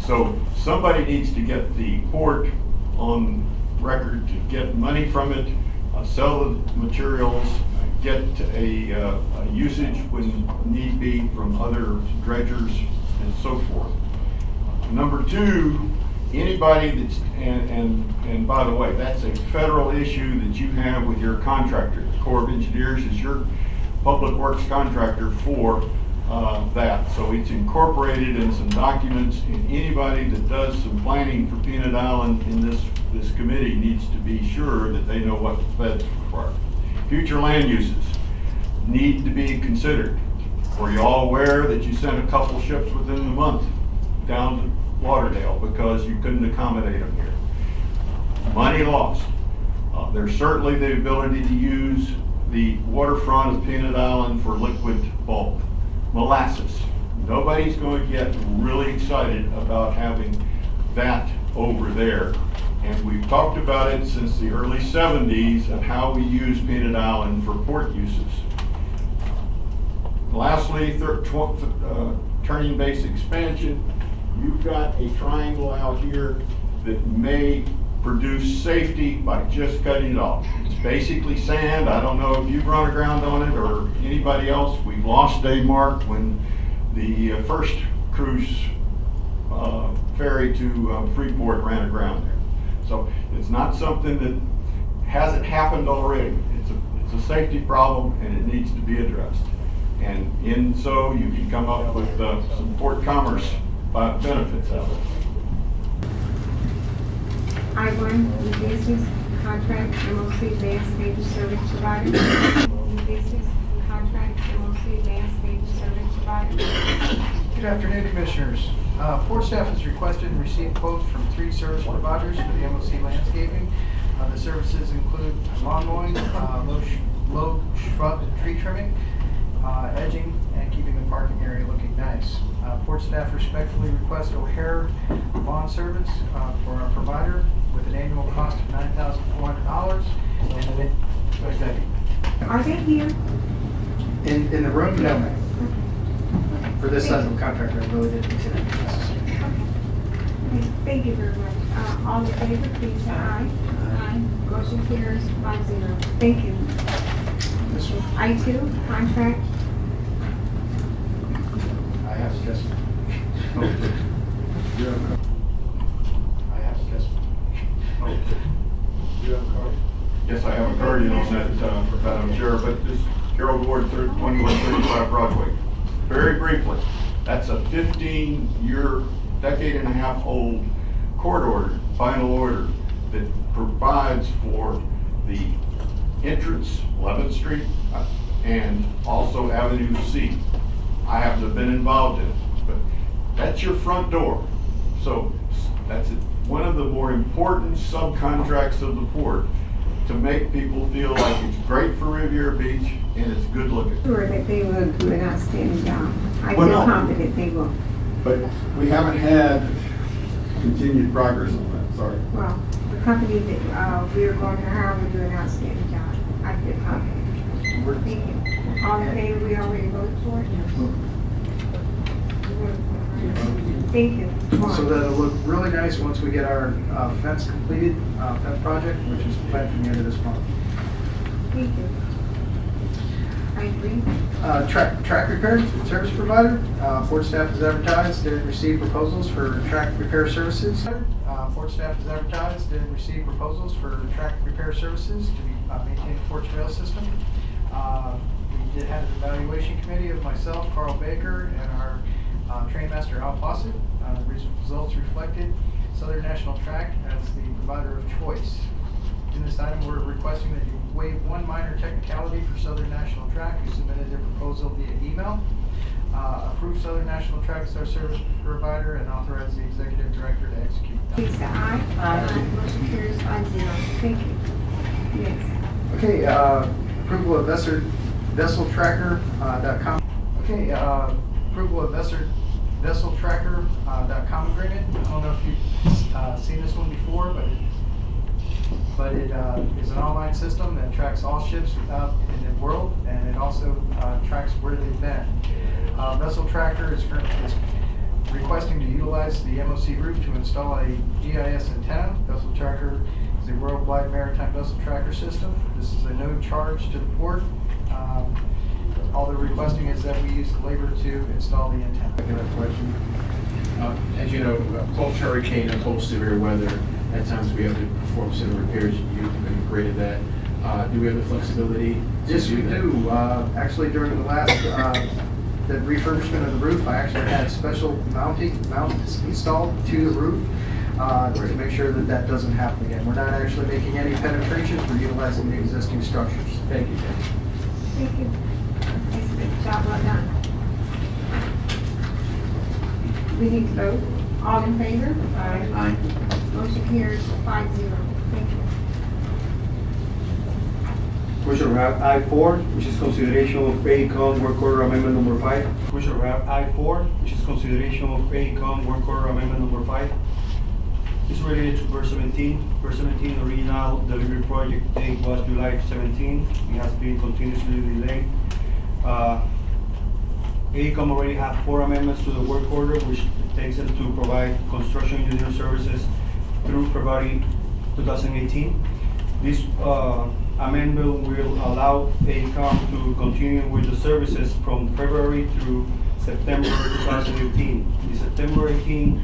So somebody needs to get the port on record to get money from it, sell the materials, get a usage when need be from other dredgers and so forth. Number two, anybody that's, and by the way, that's a federal issue that you have with your contractor. The Corps of Engineers is your public works contractor for that. So it's incorporated in some documents, and anybody that does some planning for Peanut Island in this committee needs to be sure that they know what the feds require. Future land uses need to be considered. Were you all aware that you sent a couple ships within the month down to Lauderdale because you couldn't accommodate them here? Money lost. There's certainly the ability to use the waterfront of Peanut Island for liquid bulk. Molasses. Nobody's going to get really excited about having that over there. And we've talked about it since the early 70s of how we use Peanut Island for port uses. Lastly, turning base expansion. You've got a triangle out here that may produce safety by just cutting it off. It's basically sand. I don't know if you've run aground on it or anybody else. We've lost Dave Mark when the first cruise ferry to Freeport ran aground there. So it's not something that hasn't happened already. It's a safety problem and it needs to be addressed. And in so, you can come up with some Port Commerce benefits out of it. I-1, new business, contract, MOC advanced payment service provider. New business, contract, MOC advanced payment service provider. Good afternoon, Commissioners. Port staff has requested and received quotes from 3 service providers for the MOC landscaping. The services include lawn mowing, low shrub and tree trimming, edging, and keeping the parking area looking nice. Port staff respectfully request O'Hare Lawn Service for our provider with an annual cost of $9,400. Are they here? In the room? No, ma'am. For this size of a contractor, I really didn't consider it necessary. Okay, thank you very much. All in favor, please say aye. Aye. Motion carries 5-0. Thank you. I-2, contract. I have suggested. I have suggested. Yes, I have a guardian on that, Madam Chair, but this Gerald Ward, 2135 Broadway. Very briefly, that's a 15-year, decade and a half old court order, final order, that provides for the entrance, 11th Street, and also Avenue C. I happen to have been involved in it, but that's your front door. So that's one of the more important subcontracts of the port, to make people feel like it's great for Riviera Beach and it's good looking. Sure that they will do an outstanding job. I Well, feel no. confident they will. But we haven't had continued progress on that, sorry. Well, the company that we are going to hire will do an outstanding job. I feel confident. Thank you. All in favor, we already voted for it? Thank you. So that'll look really nice once we get our fence completed, fence project, which is planned for the end of this month. Thank you. I agree. Track repair service provider. Port staff has advertised and received proposals for track repair services. Port staff has advertised and received proposals for track repair services to maintain the Port's rail system. We did have an evaluation committee of myself, Carl Baker, and our train master, Al Fawcett. The results reflected Southern National Track as the provider of choice. In this item, we're requesting that you waive one minor technicality for Southern National Track, who submitted their proposal via email. Approve Southern National Track as our service provider and authorize the executive director to execute. Please say aye. Aye. Motion carries 5-0. Thank you. Yes. Okay, approval of VesselTracker.com. Okay, approval of VesselTracker.com agreement. I don't know if you've seen this one before, but it is an online system that tracks all ships out in the world, and it also tracks where they've been. VesselTracker is requesting to utilize the MOC roof to install a GIS antenna. VesselTracker is a worldwide maritime vessel tracker system. This is a no charge to the port. All they're requesting is that we use the labor to install the antenna. I got a question. As you know, post-hurricane and post-severe weather, at times we have to perform some repairs. You've integrated that. Do we have the flexibility to Yes, we do that? do. Actually, during the last the refurbishment of the roof, I actually had special mounts installed to the roof to make sure that that doesn't happen again. We're not actually making any penetrations. We're utilizing the existing structures. Thank you. Thank you. It's a good job well done. We need to vote. All in favor? Aye. Aye. Motion carries 5-0. Thank you. Commissioner, we have I-4, which is consideration of AECOM Work Order Amendment Number 5. Commissioner, we have I-4, which is consideration of AECOM Work Order Amendment Number 5. It's related to verse 17. Verse 17, original delivery project date was July 17. It has been continuously delayed. AECOM already have 4 amendments to the work order, which takes them to provide construction engineer services through February 2018. This amendment will allow AECOM to continue with the services from February through September 2018. In September 18,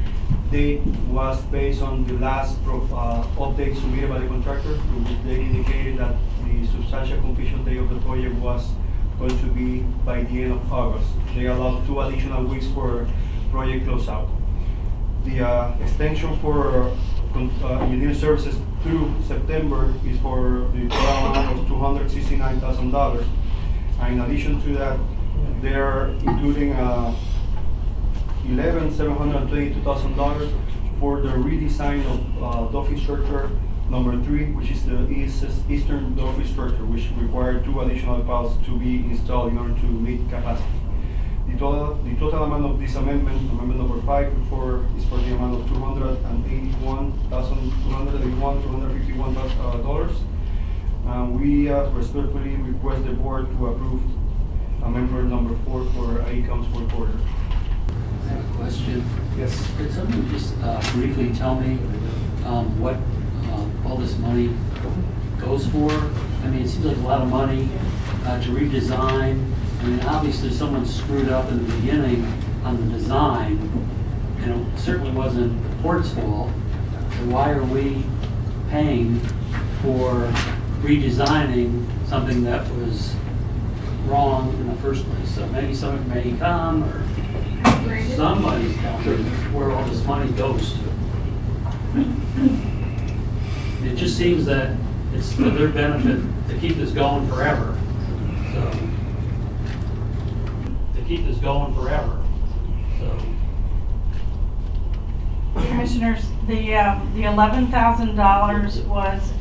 date was based on the last update submitted by the contractor. They indicated that the substantial completion date of the project was going to be by the end of August. They allowed 2 additional weeks for project closeout. The extension for engineering services through September is for the total amount of $269,000. And in addition to that, they're including $11,722,000 for the redesign of Duffy structure number 3, which is the eastern Duffy structure, which required 2 additional piles to be installed in order to meet capacity. The total amount of this amendment number 5, is for the amount of $251,251. We respectfully request the board to approve amendment number 4 for AECOM's work order. I have a question. Yes. Could someone just briefly tell me what all this money goes for? I mean, it seems like a lot of money to redesign. I mean, obviously someone screwed up in the beginning on the design, and it certainly wasn't the port's fault. So why are we paying for redesigning something that was wrong in the first place? So maybe someone from AECOM or somebody's telling me where all this money goes to. It just seems that it's for their benefit to keep this going forever. So, to keep this going forever. So, Commissioners, the $11,000 was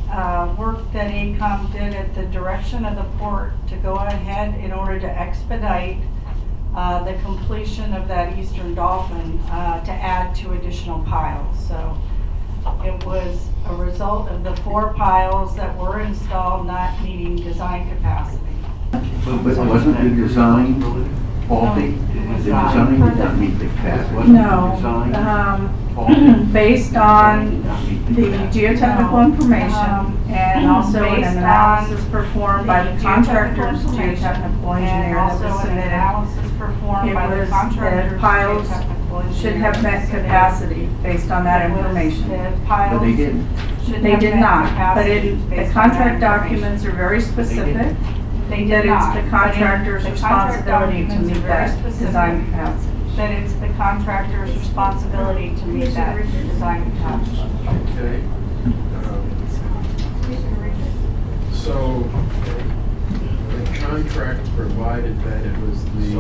work that AECOM did at the direction of the port to go ahead in order to expedite the completion of that Eastern Dolphin to add 2 additional piles. So it was a result of the 4 piles that were installed not meeting design capacity. But wasn't the design faulty? The design did not meet the capacity. Wasn't the design faulty? Based on the geotechnical information and also an analysis performed by the contractor's geotechnical engineer that was submitted, it was that piles should have met capacity based on that information. But they didn't. They did not, but the contract documents are very specific that it's the contractor's responsibility to meet that design capacity. That it's the contractor's responsibility to meet that design capacity. Okay. So, the contract provided that it was the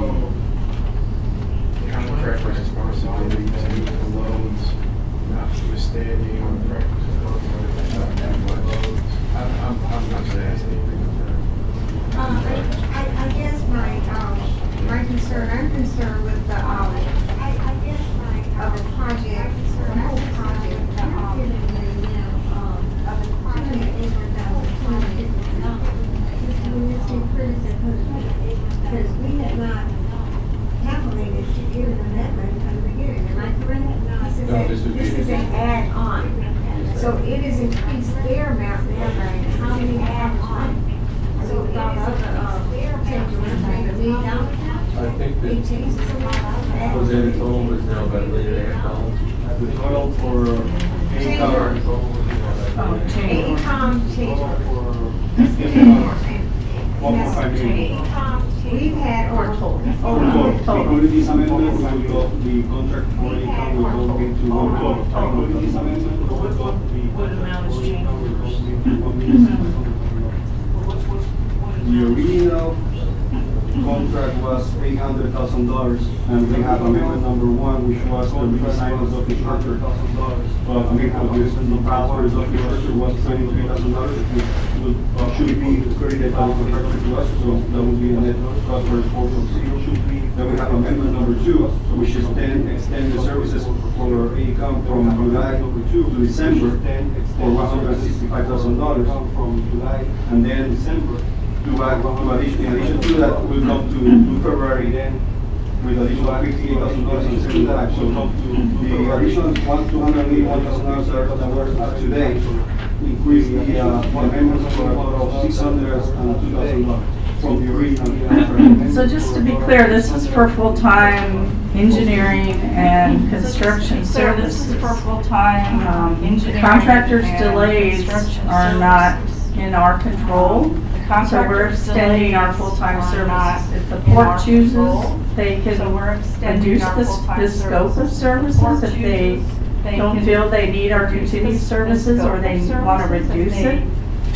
contractor's responsibility to meet the loads, notwithstanding on practice. I'm not going to ask anything. I guess my concern, I'm concerned with the, of the project, the whole project, of the because we have not calculated to give an amendment from the beginning, am I correct? This is an add-on, so it has increased their amount now by how many add-on? So we got other, I think that Jose total is now about $1 million. The total for AECOM we've had including this amendment, the contract for AECOM will go into one total. Including this amendment, What amount is changed? The original contract was $800,000, and we have amendment number 1, which was the redesign of the structure. For the power of the structure was $23,000, which should be credited by the contractor to us, so that would be a net cost for 4.0. Then we have amendment number 2, which is then extend the services for AECOM from July to December for $165,000 from July, and then December. In addition to that, we'll come to February then with additional $58,000 in July. So the additional $281,000 that were up today increase the amendments for a total of $602,000. from the original. So just to be clear, this is for full-time engineering and construction So this services. is for full-time The engineering. contractor's and delays construction are not services. in our control. The So we're contractor's extending our delays full-time are not services. If the in port our chooses, control. they So can we're extending reduce our this, full-time this scope of services. If the port services if they chooses, they don't can feel they need our reduce continued this services or scope they of want to services if reduce they it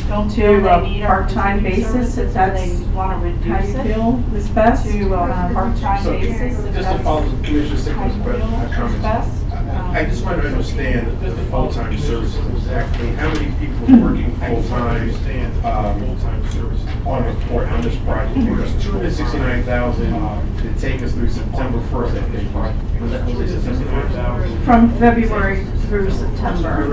don't feel to they a need our part-time continued basis, services, if or that's they want to how reduce you it feel is best. to a part-time So, basis. if just to that's follow Commissioner how Sickles' you feel is comments, best. I just want to understand the full-time services exactly. How many people are working full-time on this port, on this project? Because 269,000 to take us through September 1st, I think. Was it September 1st? From February through September.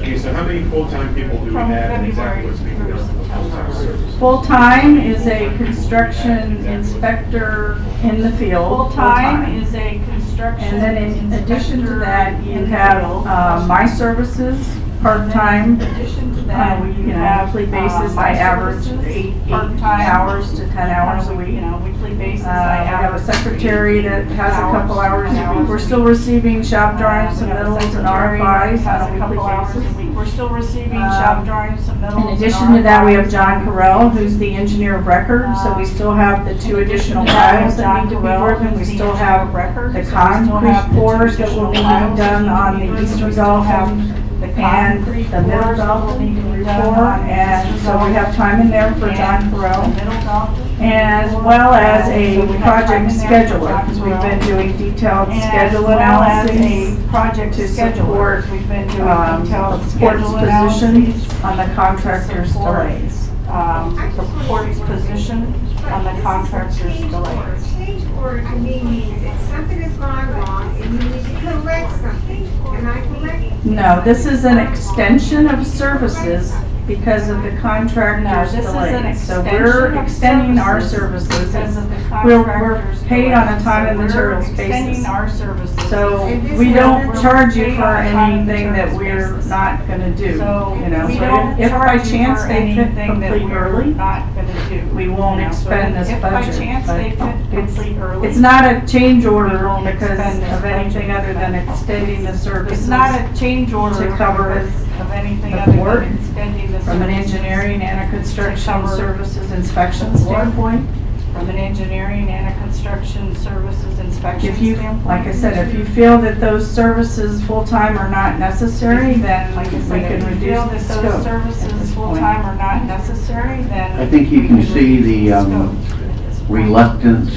Okay, so how many full-time people do we From have and exactly February what's being through done for full-time September. services? Full-time is a construction inspector in the field. Full-time is a construction. And then in addition to inspector that, you in the have field. my services, part-time. In addition to that, You you know, have weekly basis, my I average services, eight part-time hours to 10 hours a week. You know, weekly basis, We I have a average secretary that has a couple hours a week. hours We're a still week. receiving shop drawings, We have a submittals, and secretary RFIs that on a has couple weekly hours basis. a week. We're still receiving shop drawings, submittals. In and addition to that, we have RFIs. John Carell, who's the engineer of record, so we still have the two additional files that need to be driven. We still have the concrete pours that will be being done on the eastern Dolphin and the middle Dolphin pour, and so we have time in there for John Carell, as well as a project scheduler, because we've been doing detailed schedule analysis project to scheduler. support We've been doing detailed the port's schedule position analyses on the contractor's delays. The port's position on the contractor's delays. Change order to me means that something has gone wrong and you need to correct something. Am I correct? No, this is an extension of services because of the contractor's No, this is an delays. So extension we're of extending our services services. because of the We're contractor's paid on a delays. time and So materials we're extending basis. our services. So And this we is- don't we're charge you paid for on a time and anything that materials we're basis. not gonna do, So you know. we So don't if by charge you chance for they fit anything that complete we're early, not gonna do. we won't You know, so expend this if by budget, chance but they fit it's- complete early. it's not a change order won't because expend this of anything budget. other than extending the services. It's not a change order to cover because of anything the other board than extending the from an services. engineering and a construction cover services inspection the board. standpoint. From an engineering and a construction services inspection If you, standpoint. like I said, if you feel that those services full-time are not necessary, then Like I we said, can if you reduce feel the that scope. those at services this point. full-time are not necessary, then. I think you we can see reduce the scope at this point. reluctance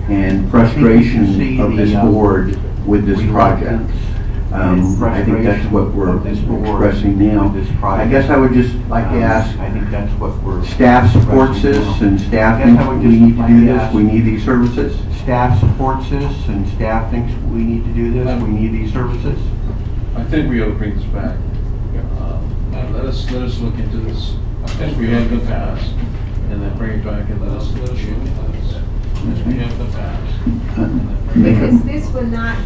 and frustration of this board with this project. I think that's what we're expressing now. I guess I would just like to ask, staff supports this and staff thinks we need to do this, we need these services? Staff supports this and staff thinks we need to do this, we need these services? I think we ought to bring this back. Let us look into this, as we have in the past, and then bring it back and let us look into this, as we have in the past. Make Because a, this will not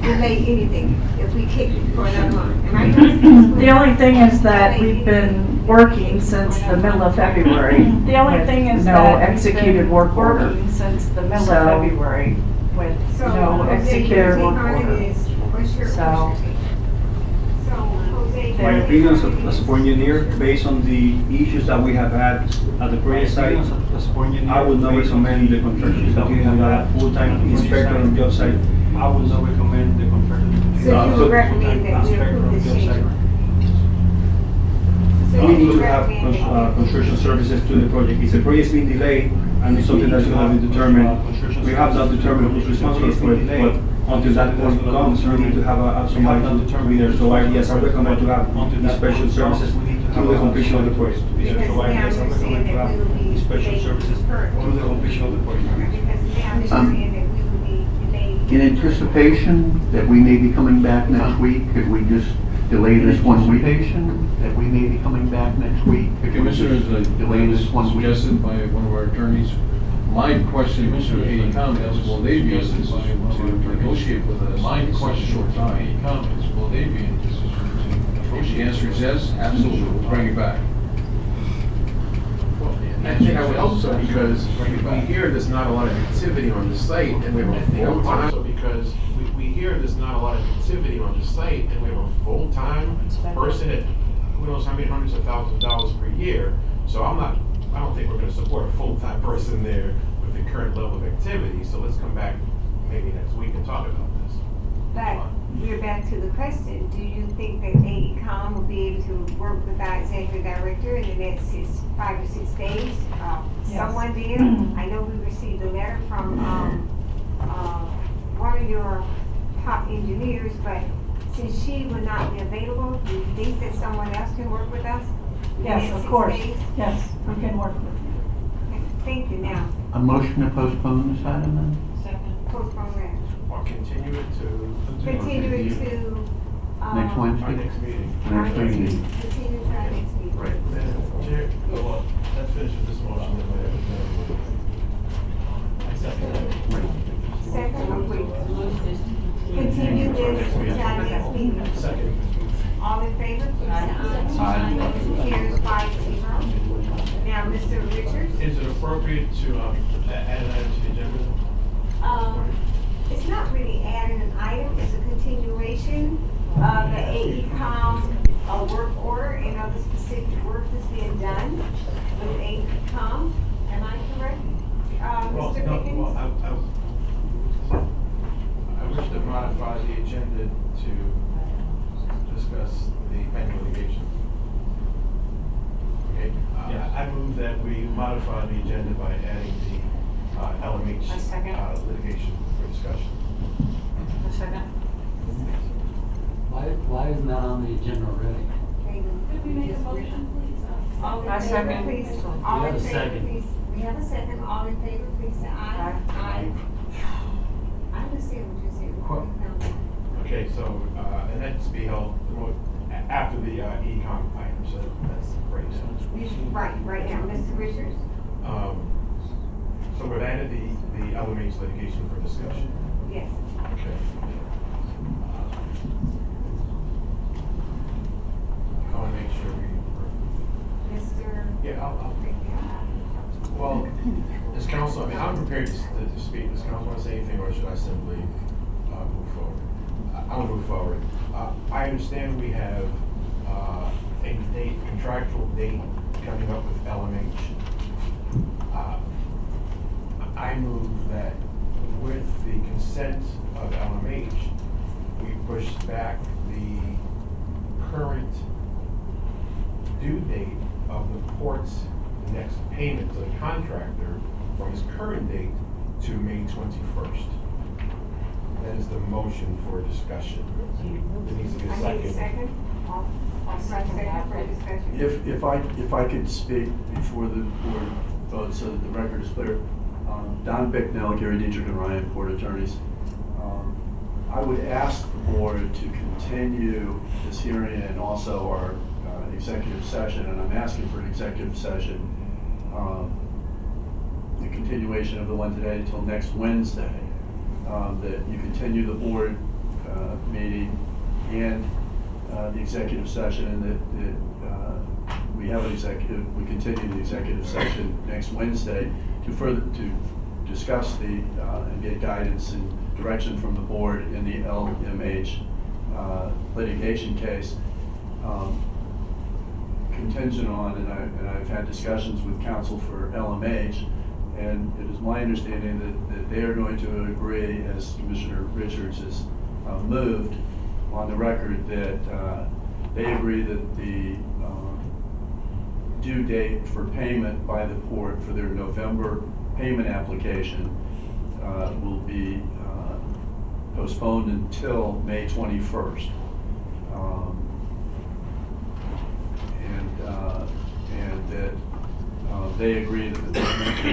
delay anything if we kick it for another month. Am I correct? The only thing is that we've been working since the middle of February. The only with thing is no that we've executed been work order. working since the middle of So- February with So, no Jose, executed your take work on it order. is, what's your So- take? So, Jose. My opinion as a engineer, based on the issues that we have had at the project site, I would not recommend the contractor to have a full-time inspector on job site. I would not recommend the contractor. So you would recommend that we approve this change order? So We you need would to have recommend that we- construction services to the project. If the project's been delayed, and it's something that's gonna be determined, we have not determined who's responsible for it, but until that point comes, we need to have somebody to be there. So I recommend to have inspection services through the completion of the project. Because now you're saying that we will be Inspection delayed services further. through the completion of the project. Because now you're saying that we will be delayed. in anticipation that we may be coming back next week, could we just delay this 1 week? That we may be coming back next week, The could we commissioner just is delay this 1 week? suggested by one of our attorneys. My question, Commissioner AECom, is will they be in a position to negotiate with us? My in such a question short to time? AECom is, will they be in a position to If the negotiate? answer is yes, absolutely, we'll bring it back. I think I would hope so, because we hear there's not a lot of activity on the site, and we have a full-time. So because we hear there's not a lot of activity on the site, and we have a full-time person at who knows how many hundreds of thousands of dollars per year. So I don't think we're gonna support a full-time person there with the current level of activity. So let's come back maybe next week and talk about this. But we're back to the question, do you think that AECom will be able to work with our executive director in the next 5 or 6 days? Someone did, I know we received a letter from, one of your top engineers, but since she will not be available, do you think that someone else can work with us? in the Yes, next of 6 course. days? Yes, we can work with you. Okay, thank you now, A motion to postpone this item then? postpone that. Or continue it to Continue it to, Next Wednesday? our next meeting. our Next next meeting. meeting. Continue to our next meeting. Right, Chair, well, let's finish with this motion. Second, continue this to our next meeting. Second. All in favor, please say aye. Aye. Motion carries 5-0. Now, Mr. Richards, Is it appropriate to add that to the agenda? it's not really adding an item, it's a continuation of the AECom work order and of the specific work that's being done with AECom. Am I correct? Well, Mr. no, Pickens? well, I wish to modify the agenda to discuss the pending litigation. Okay, I move that we modify the agenda by adding the LMH litigation for discussion. Why isn't that on the agenda already? Could we make a motion, please? All in I favor, second. please. We All have in a favor, second. please. We have a second. All in favor, please say aye. Aye. I understand what you're saying. Well- Okay, so, and that's to be held after the ECOM item, so that's great. Right now, Mr. Richards? So we've added the LMH litigation for discussion. Yes. Okay. I want to make sure Mr. yeah, well, does council, I mean, I'm prepared to speak. Does council want to say anything, or should I simply move forward? I'll move forward. I understand we have a contractual date coming up with LMH. I move that with the consent of LMH, we push back the current due date of the port's next payment to the contractor from his current date to May 21st. That is the motion for discussion. There needs to be a I need a second. second. I'll second that for discussion. If I could speak before the board votes so that the record is clear. Don Bicknell, Gary Dietrich, and Ryan, Board Attorneys. I would ask the board to continue this hearing and also our executive session, and I'm asking for an executive session, the continuation of the one today until next Wednesday, that you continue the board meeting and the executive session, and that we have an we continue the executive session next Wednesday to discuss and get guidance and direction from the board in the LMH litigation case, contingent on, and I've had discussions with counsel for LMH, and it is my understanding that they are going to agree, as Commissioner Richards has moved on the record, that they agree that the due date for payment by the port for their November payment application will be postponed until May 21st. And that they agree that the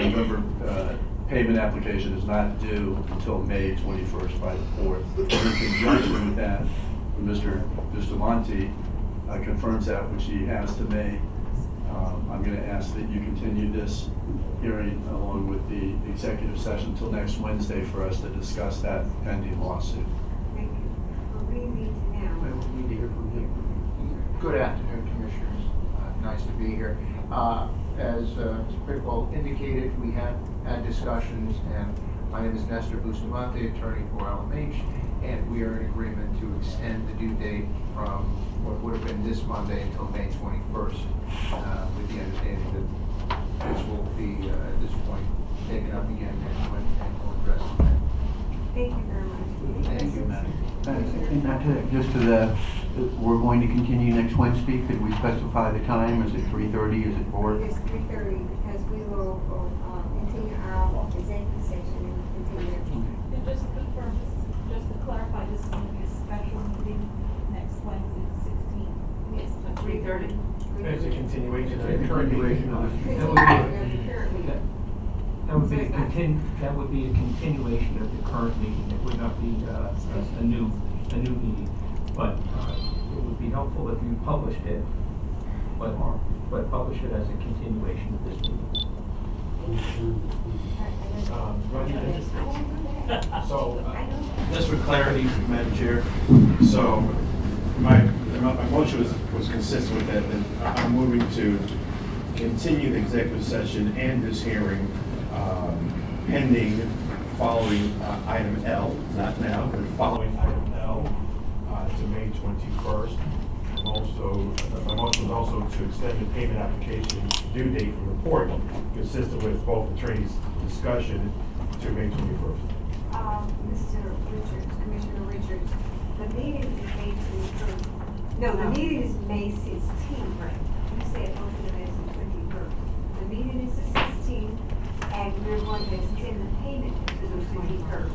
November payment application is not due until May 21st by the port. In conjunction with that, Mr. Bustamante confirms that, which he has to me. I'm going to ask that you continue this hearing along with the executive session until next Wednesday for us to discuss that pending lawsuit. Thank you. Well, we need to now. We need to hear from him. Good afternoon, Commissioners. nice to be here. As Mr. Bidwell indicated, we have had discussions, and my name is Nestor Bustamante, attorney for LMH, and we are in agreement to extend the due date from what would have been this Monday until May 21st, with the understanding that this will be, at this point, taken up again and we'll address it then. Thank you very much. Thank you, Madam. And not to, just to we're going to continue next Wednesday. Could we specify the time? Is it 3:30? Is it 4? It's 3:30 because we will continue our executive session and continue. And just to confirm, just to clarify, this is going to be a special meeting next Wednesday, the 16th. Yes. At 3:30. It's a continuation of the current Continuation meeting. of the- That would be a continuation of the current meeting. It would not be a new meeting. But it would be helpful if you published it, but publish it as a continuation of this meeting. So, just for clarity, Madam Chair, so my motion was consistent with that, that I'm moving to continue the executive session and this hearing pending following item L, not now, but following item L to May 21st. Also, my motion is also to extend the payment application due date from the court, consistent with both attorneys' discussion, to May 21st. Mr. Richards, Commissioner Richards, the meeting is May 21st. No, the meeting is May 16th. Right. You said open it as the 21st. The meeting is the 16th, and we're going to extend the payment to the 21st.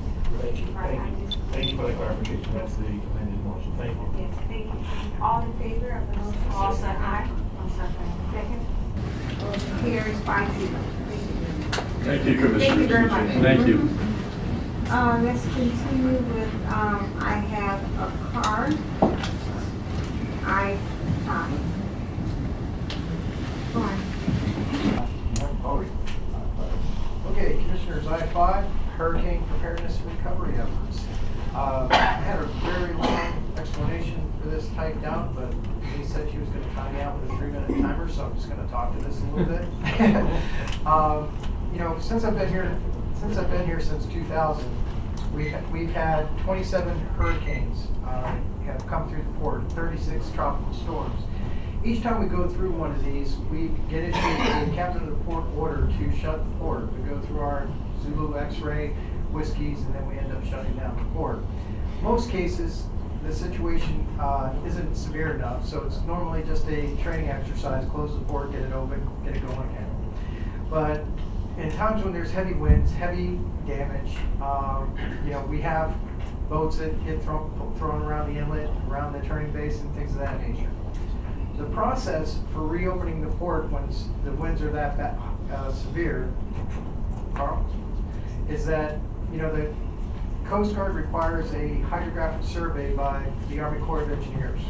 Right. Thank you for the clarification. That's the amended motion. Thank you. Yes, thank you. All in favor of the motion? All second. Aye. Second. Motion carries 5-0. Thank you, Commissioner. Thank you very much. Thank you. Let's continue with, I have a card. I-5. Go on. Okay, Commissioners, I-5, Hurricane Preparedness and Recovery Efforts. I had a very long explanation for this typed out, but he said she was going to time me out with a 3-minute timer, so I'm just going to talk to this a little bit. You know, since I've been here since 2000, we've had 27 hurricanes have come through the port, 36 tropical storms. Each time we go through one of these, we get issued a captain of the port order to shut the port. We go through our Zulu X-ray, whiskeys, and then we end up shutting down the port. Most cases, the situation isn't severe enough, so it's normally just a training exercise, close the port, get it open, get it going again. But in times when there's heavy winds, heavy damage, you know, we have boats that get thrown around the inlet, around the turning base, and things of that nature. The process for reopening the port when the winds are that severe, Carl, is that, you know, the Coast Guard requires a hydrographic survey by the Army Corps of Engineers.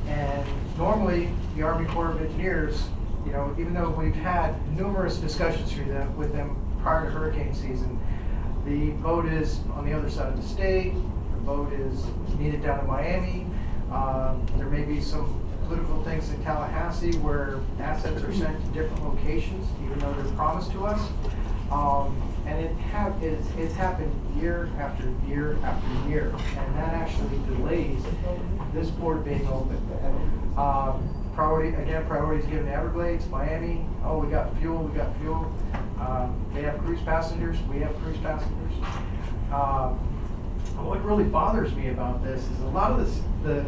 And normally, the Army Corps of Engineers, you know, even though we've had numerous discussions with them prior to hurricane season, the boat is on the other side of the state, the boat is needed down in Miami, there may be some political things in Tallahassee where assets are sent to different locations, even though they're promised to us. And it's happened year after year after year, and that actually delays this port being open. Priority is given to Everglades, Miami. Oh, we got fuel. They have cruise passengers, we have cruise passengers. What really bothers me about this is a lot of the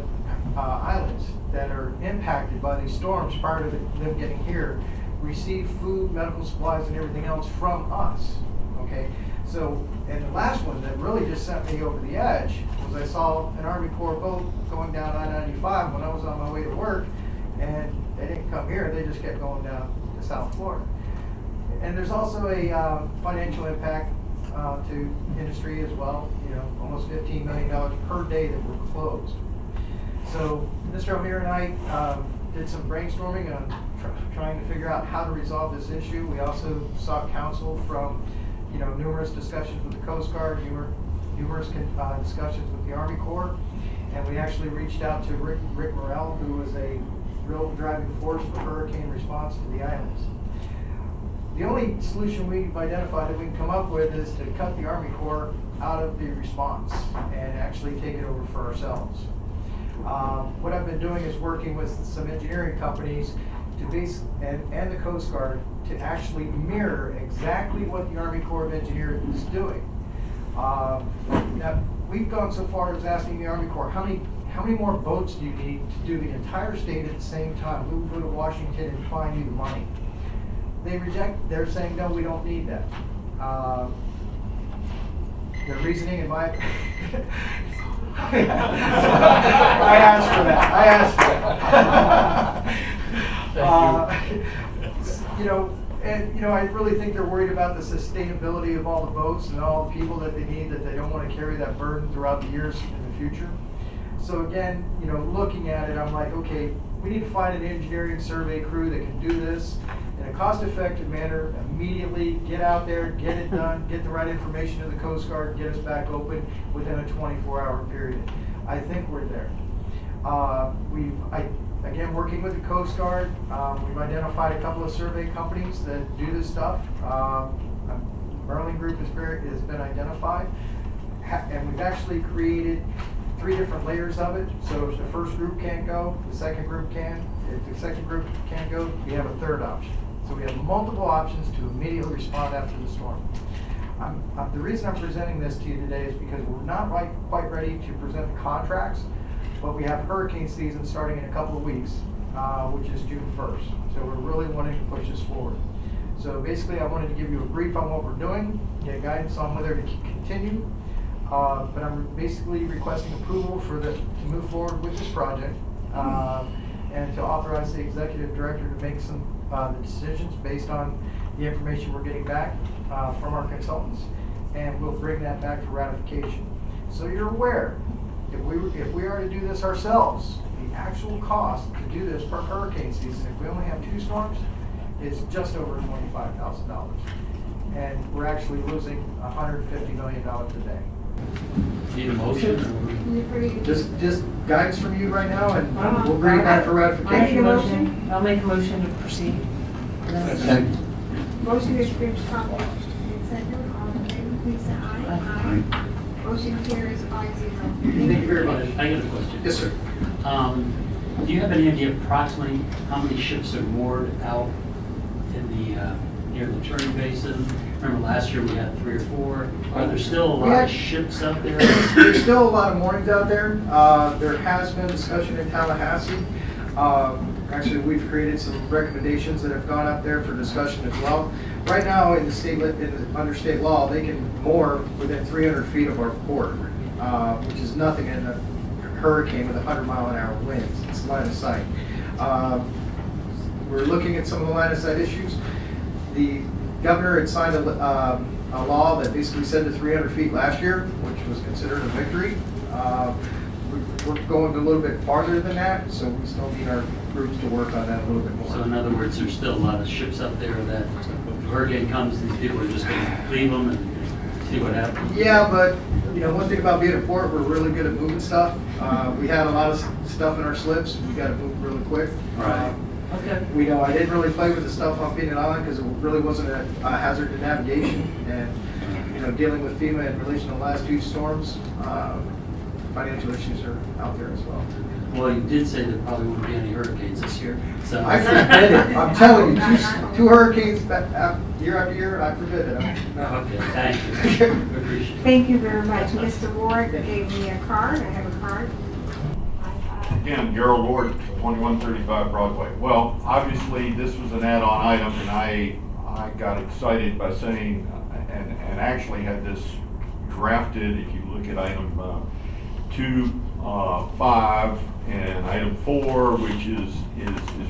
islands that are impacted by these storms prior to them getting here receive food, medical supplies, and everything else from us. Okay, so, and the last one that really just sent me over the edge was I saw an Army Corps boat going down I-95 when I was on my way to work, and they didn't come here, they just kept going down to South Florida. And there's also a financial impact to industry as well, you know, almost $15 million per day that we're closed. So Mr. O'Meara and I did some brainstorming on trying to figure out how to resolve this issue. We also sought counsel from, you know, numerous discussions with the Coast Guard, numerous discussions with the Army Corps, and we actually reached out to Rick Morrell, who was a real driving force for hurricane response to the islands. The only solution we've identified that we can come up with is to cut the Army Corps out of the response and actually take it over for ourselves. What I've been doing is working with some engineering companies to and the Coast Guard to actually mirror exactly what the Army Corps of Engineers is doing. Now, we've gone so far as asking the Army Corps, how many more boats do you need to do the entire state at the same time? We will go to Washington and find you the money. They're saying, no, we don't need that. Their reasoning in my, I asked for that. I really think they're worried about the sustainability of all the boats and all the people that they need, that they don't want to carry that burden throughout the years in the future. So again, looking at it, I'm like, okay, we need to find an engineering survey crew that can do this in a cost-effective manner, immediately get out there, get it done, get the right information to the Coast Guard, get us back open within a 24-hour period. I think we're there. Again, working with the Coast Guard, we've identified a couple of survey companies that do this stuff. Merlin Group has been identified, and we've actually created 3 different layers of it. So if the first group can't go, the second group can. If the second group can't go, we have a third option. So we have multiple options to immediately respond after the storm. The reason I'm presenting this to you today is because we're not quite ready to present the contracts, but we have hurricane season starting in a couple of weeks, which is June 1st. So we're really wanting to push this forward. So basically, I wanted to give you a brief on what we're doing, get guidance on whether to continue. But I'm basically requesting approval to move forward with this project and to authorize the executive director to make some the decisions based on the information we're getting back from our consultants, and we'll bring that back for ratification. So you're aware, if we are to do this ourselves, the actual cost to do this per hurricane season, if we only have 2 storms, it's just over $25,000, and we're actually losing $150 million a day. Need a motion? Just guidance from you right now, and we'll bring it back for ratification. I'll make a motion to proceed. Motion is approved, properly and second. All in favor, please say aye. Aye. Motion carries 5-0. Thank you very much. I got a question. Yes, sir. Do you have any idea approximately how many ships are moored out in the near the turning basin? Remember last year we had 3 or 4. Are there still a lot of ships up there? There's still a lot of moorings out there. There has been discussion in Tallahassee. Actually, we've created some recommendations that have gone up there for discussion as well. Right now, under state law, they can moor within 300 feet of our port, which is nothing in a hurricane with 100-mile-an-hour winds. It's line of sight. We're looking at some of the line of sight issues. The governor had signed a law that basically said to 300 feet last year, which was considered a victory. We're going a little bit farther than that, so we still need our groups to work on that a little bit more. So in other words, there's still a lot of ships up there that if the hurricane comes, these people are just going to leave them and see what happens? Yeah, but one thing about being a port, we're really good at moving stuff. We had a lot of stuff in our slips. We got to move really quick. Right. Okay. I didn't really play with the stuff on Peanut Island because it really wasn't a hazard to navigation, and dealing with FEMA in relation to the last 2 storms, financial issues are out there as well. Well, you did say there probably wouldn't be any hurricanes this year. So I forbid it. I'm telling you, 2 hurricanes year after year, I forbid it. Okay, thank you. Appreciate it. Thank you very much. Mr. Ward gave me a card. I have a card. Again, Gerald Ward, 2135 Broadway. Well, obviously, this was an add-on item, and I got excited by saying, and actually had this drafted, if you look at item 2.5 and item 4, which is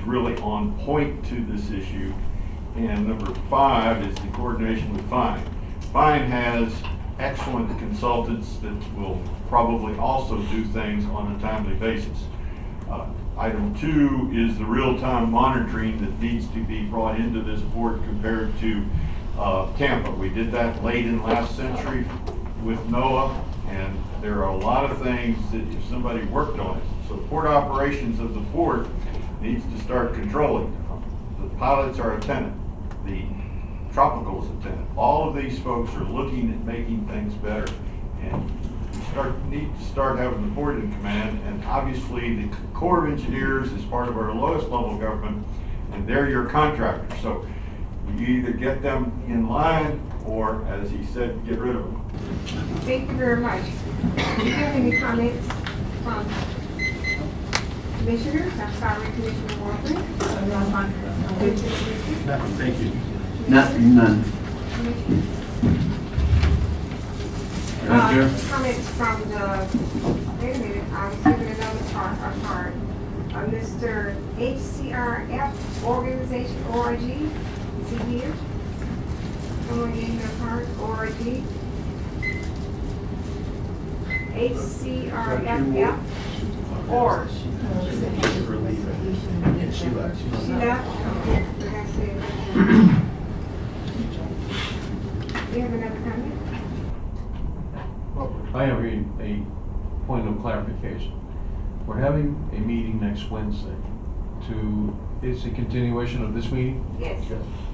really on point to this issue. And number 5 is the coordination with Fine. Fine has excellent consultants that will probably also do things on a timely basis. Item 2 is the real-time monitoring that needs to be brought into this port compared to Tampa. We did that late in last century with NOAA, and there are a lot of things that if somebody worked on it. So port operations of the port needs to start controlling. The pilots are a tenant. The tropical is a tenant. All of these folks are looking at making things better. And we need to start having the board in command. And obviously the Corps of Engineers is part of our lowest level of government, and they're your contractor. So you either get them in line or, as he said, get rid of them. Thank you very much. Do you have any comments from commissioners? I'm sorry, Commissioner Walker. Nothing, thank you. None. Madam Chair? Comments from the, wait a minute, I was given another card. Mr. HCRF Organization, ORG, is he here? Someone gave me a card, ORG. HCRFF, org. She left. She left? Okay, so that's it. Do you have another comment? I have a point of clarification. We're having a meeting next Wednesday it's a continuation of this meeting? Yes.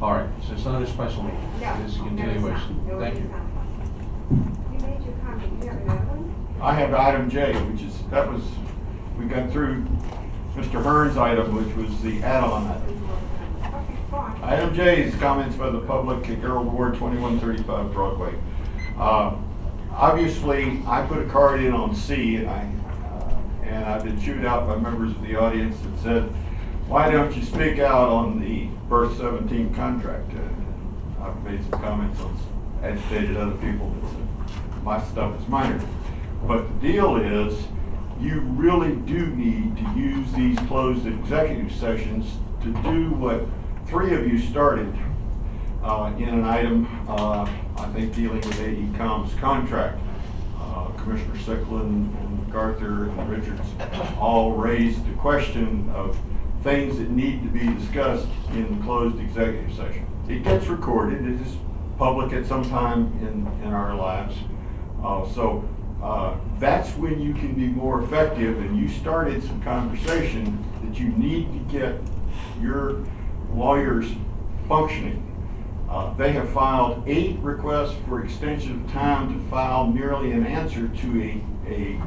All right, so it's not a special meeting? No. It's a continuation. No, Thank it's you. not. You made your comment, you have another one? I have item J, we got through Mr. Hearn's item, which was the add-on item. Okay, go on. Item J is comments by the public at Gerald Ward, 2135 Broadway. Obviously, I put a card in on C, and I've been chewed out by members of the audience that said, why don't you speak out on the Berth 17 contract? I've made some comments on agitated other people that said my stuff is minor. But the deal is, you really do need to use these closed executive sessions to do what three of you started in an item, I think dealing with AECom's contract. Commissioner Sicklin and MacArthur and Richards all raised the question of things that need to be discussed in the closed executive session. It gets recorded, it is public at some time in our lives. That's when you can be more effective, and you started some conversation that you need to get your lawyers functioning. They have filed 8 requests for extension of time to file merely an answer to a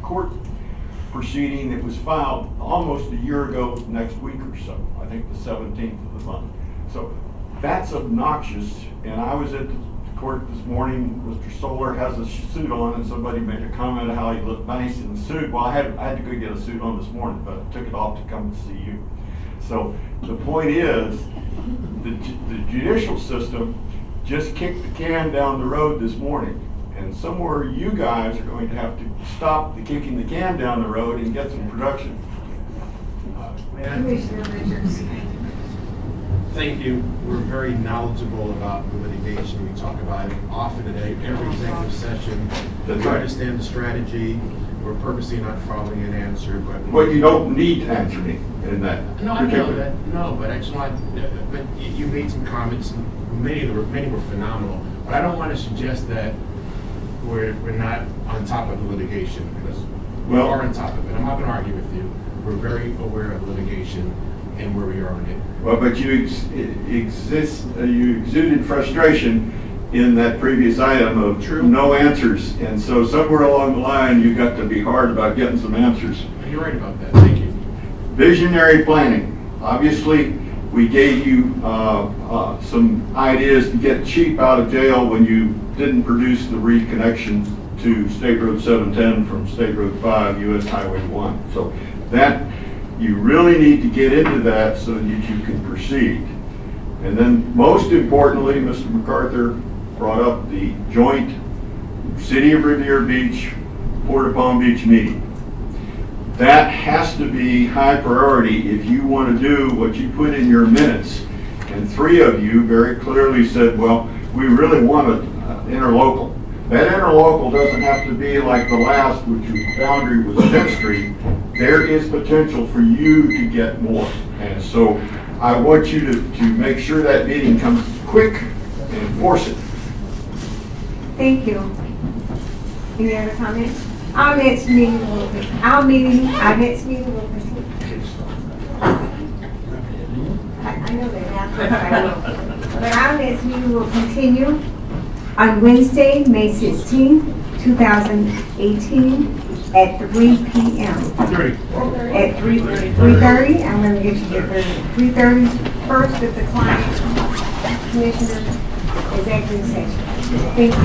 court proceeding that was filed almost a year ago next week or so, I think the 17th of the month. So that's obnoxious, and I was at the court this morning. Mr. Solar has a suit on, and somebody made a comment how he looked nice in the suit. Well, I had to go get a suit on this morning, but I took it off to come to see you. So the point is, the judicial system just kicked the can down the road this morning. And somewhere you guys are going to have to stop the kicking the can down the road and get some production. Commissioner Richards. Thank you. We're very knowledgeable about the litigation. We talk about it often in every executive session. That's We right. understand the strategy. We're purposely not following an answer, but. Well, you don't need to answer me in that. No, I know particular- that. No, but it's not. But you made some comments, and many were phenomenal. But I don't want to suggest that we're not on top of the litigation, because we Well- are on top of it. I'm not going to argue with you. We're very aware of litigation and where we are on it. Well, but you exuded frustration in that previous item of True. no answers. And so somewhere along the line, you got to be hard about getting some answers. You're right about that. Thank you. Visionary planning. Obviously, we gave you some ideas to get cheap out of jail when you didn't produce the reconnection to State Road 710 from State Road 5, US Highway 1. So that, you really need to get into that so that you can proceed. And then most importantly, Mr. MacArthur brought up the joint City of Revere Beach, Port of Palm Beach meeting. That has to be high priority if you want to do what you put in your minutes. And 3 of you very clearly said, well, we really want an interlocal. That interlocal doesn't have to be like the last, which the boundary was 10th Street. There is potential for you to get more. And so I want you to make sure that meeting comes quick and enforce it. Thank you. Any other comments? Our next meeting will continue. I know that, now, but I will. But our next meeting will continue on Wednesday, May 16, 2018, at 3 p.m. At 3:30, I'm going to get you there. 3:30 first with the client commissioner executive session. Thank you.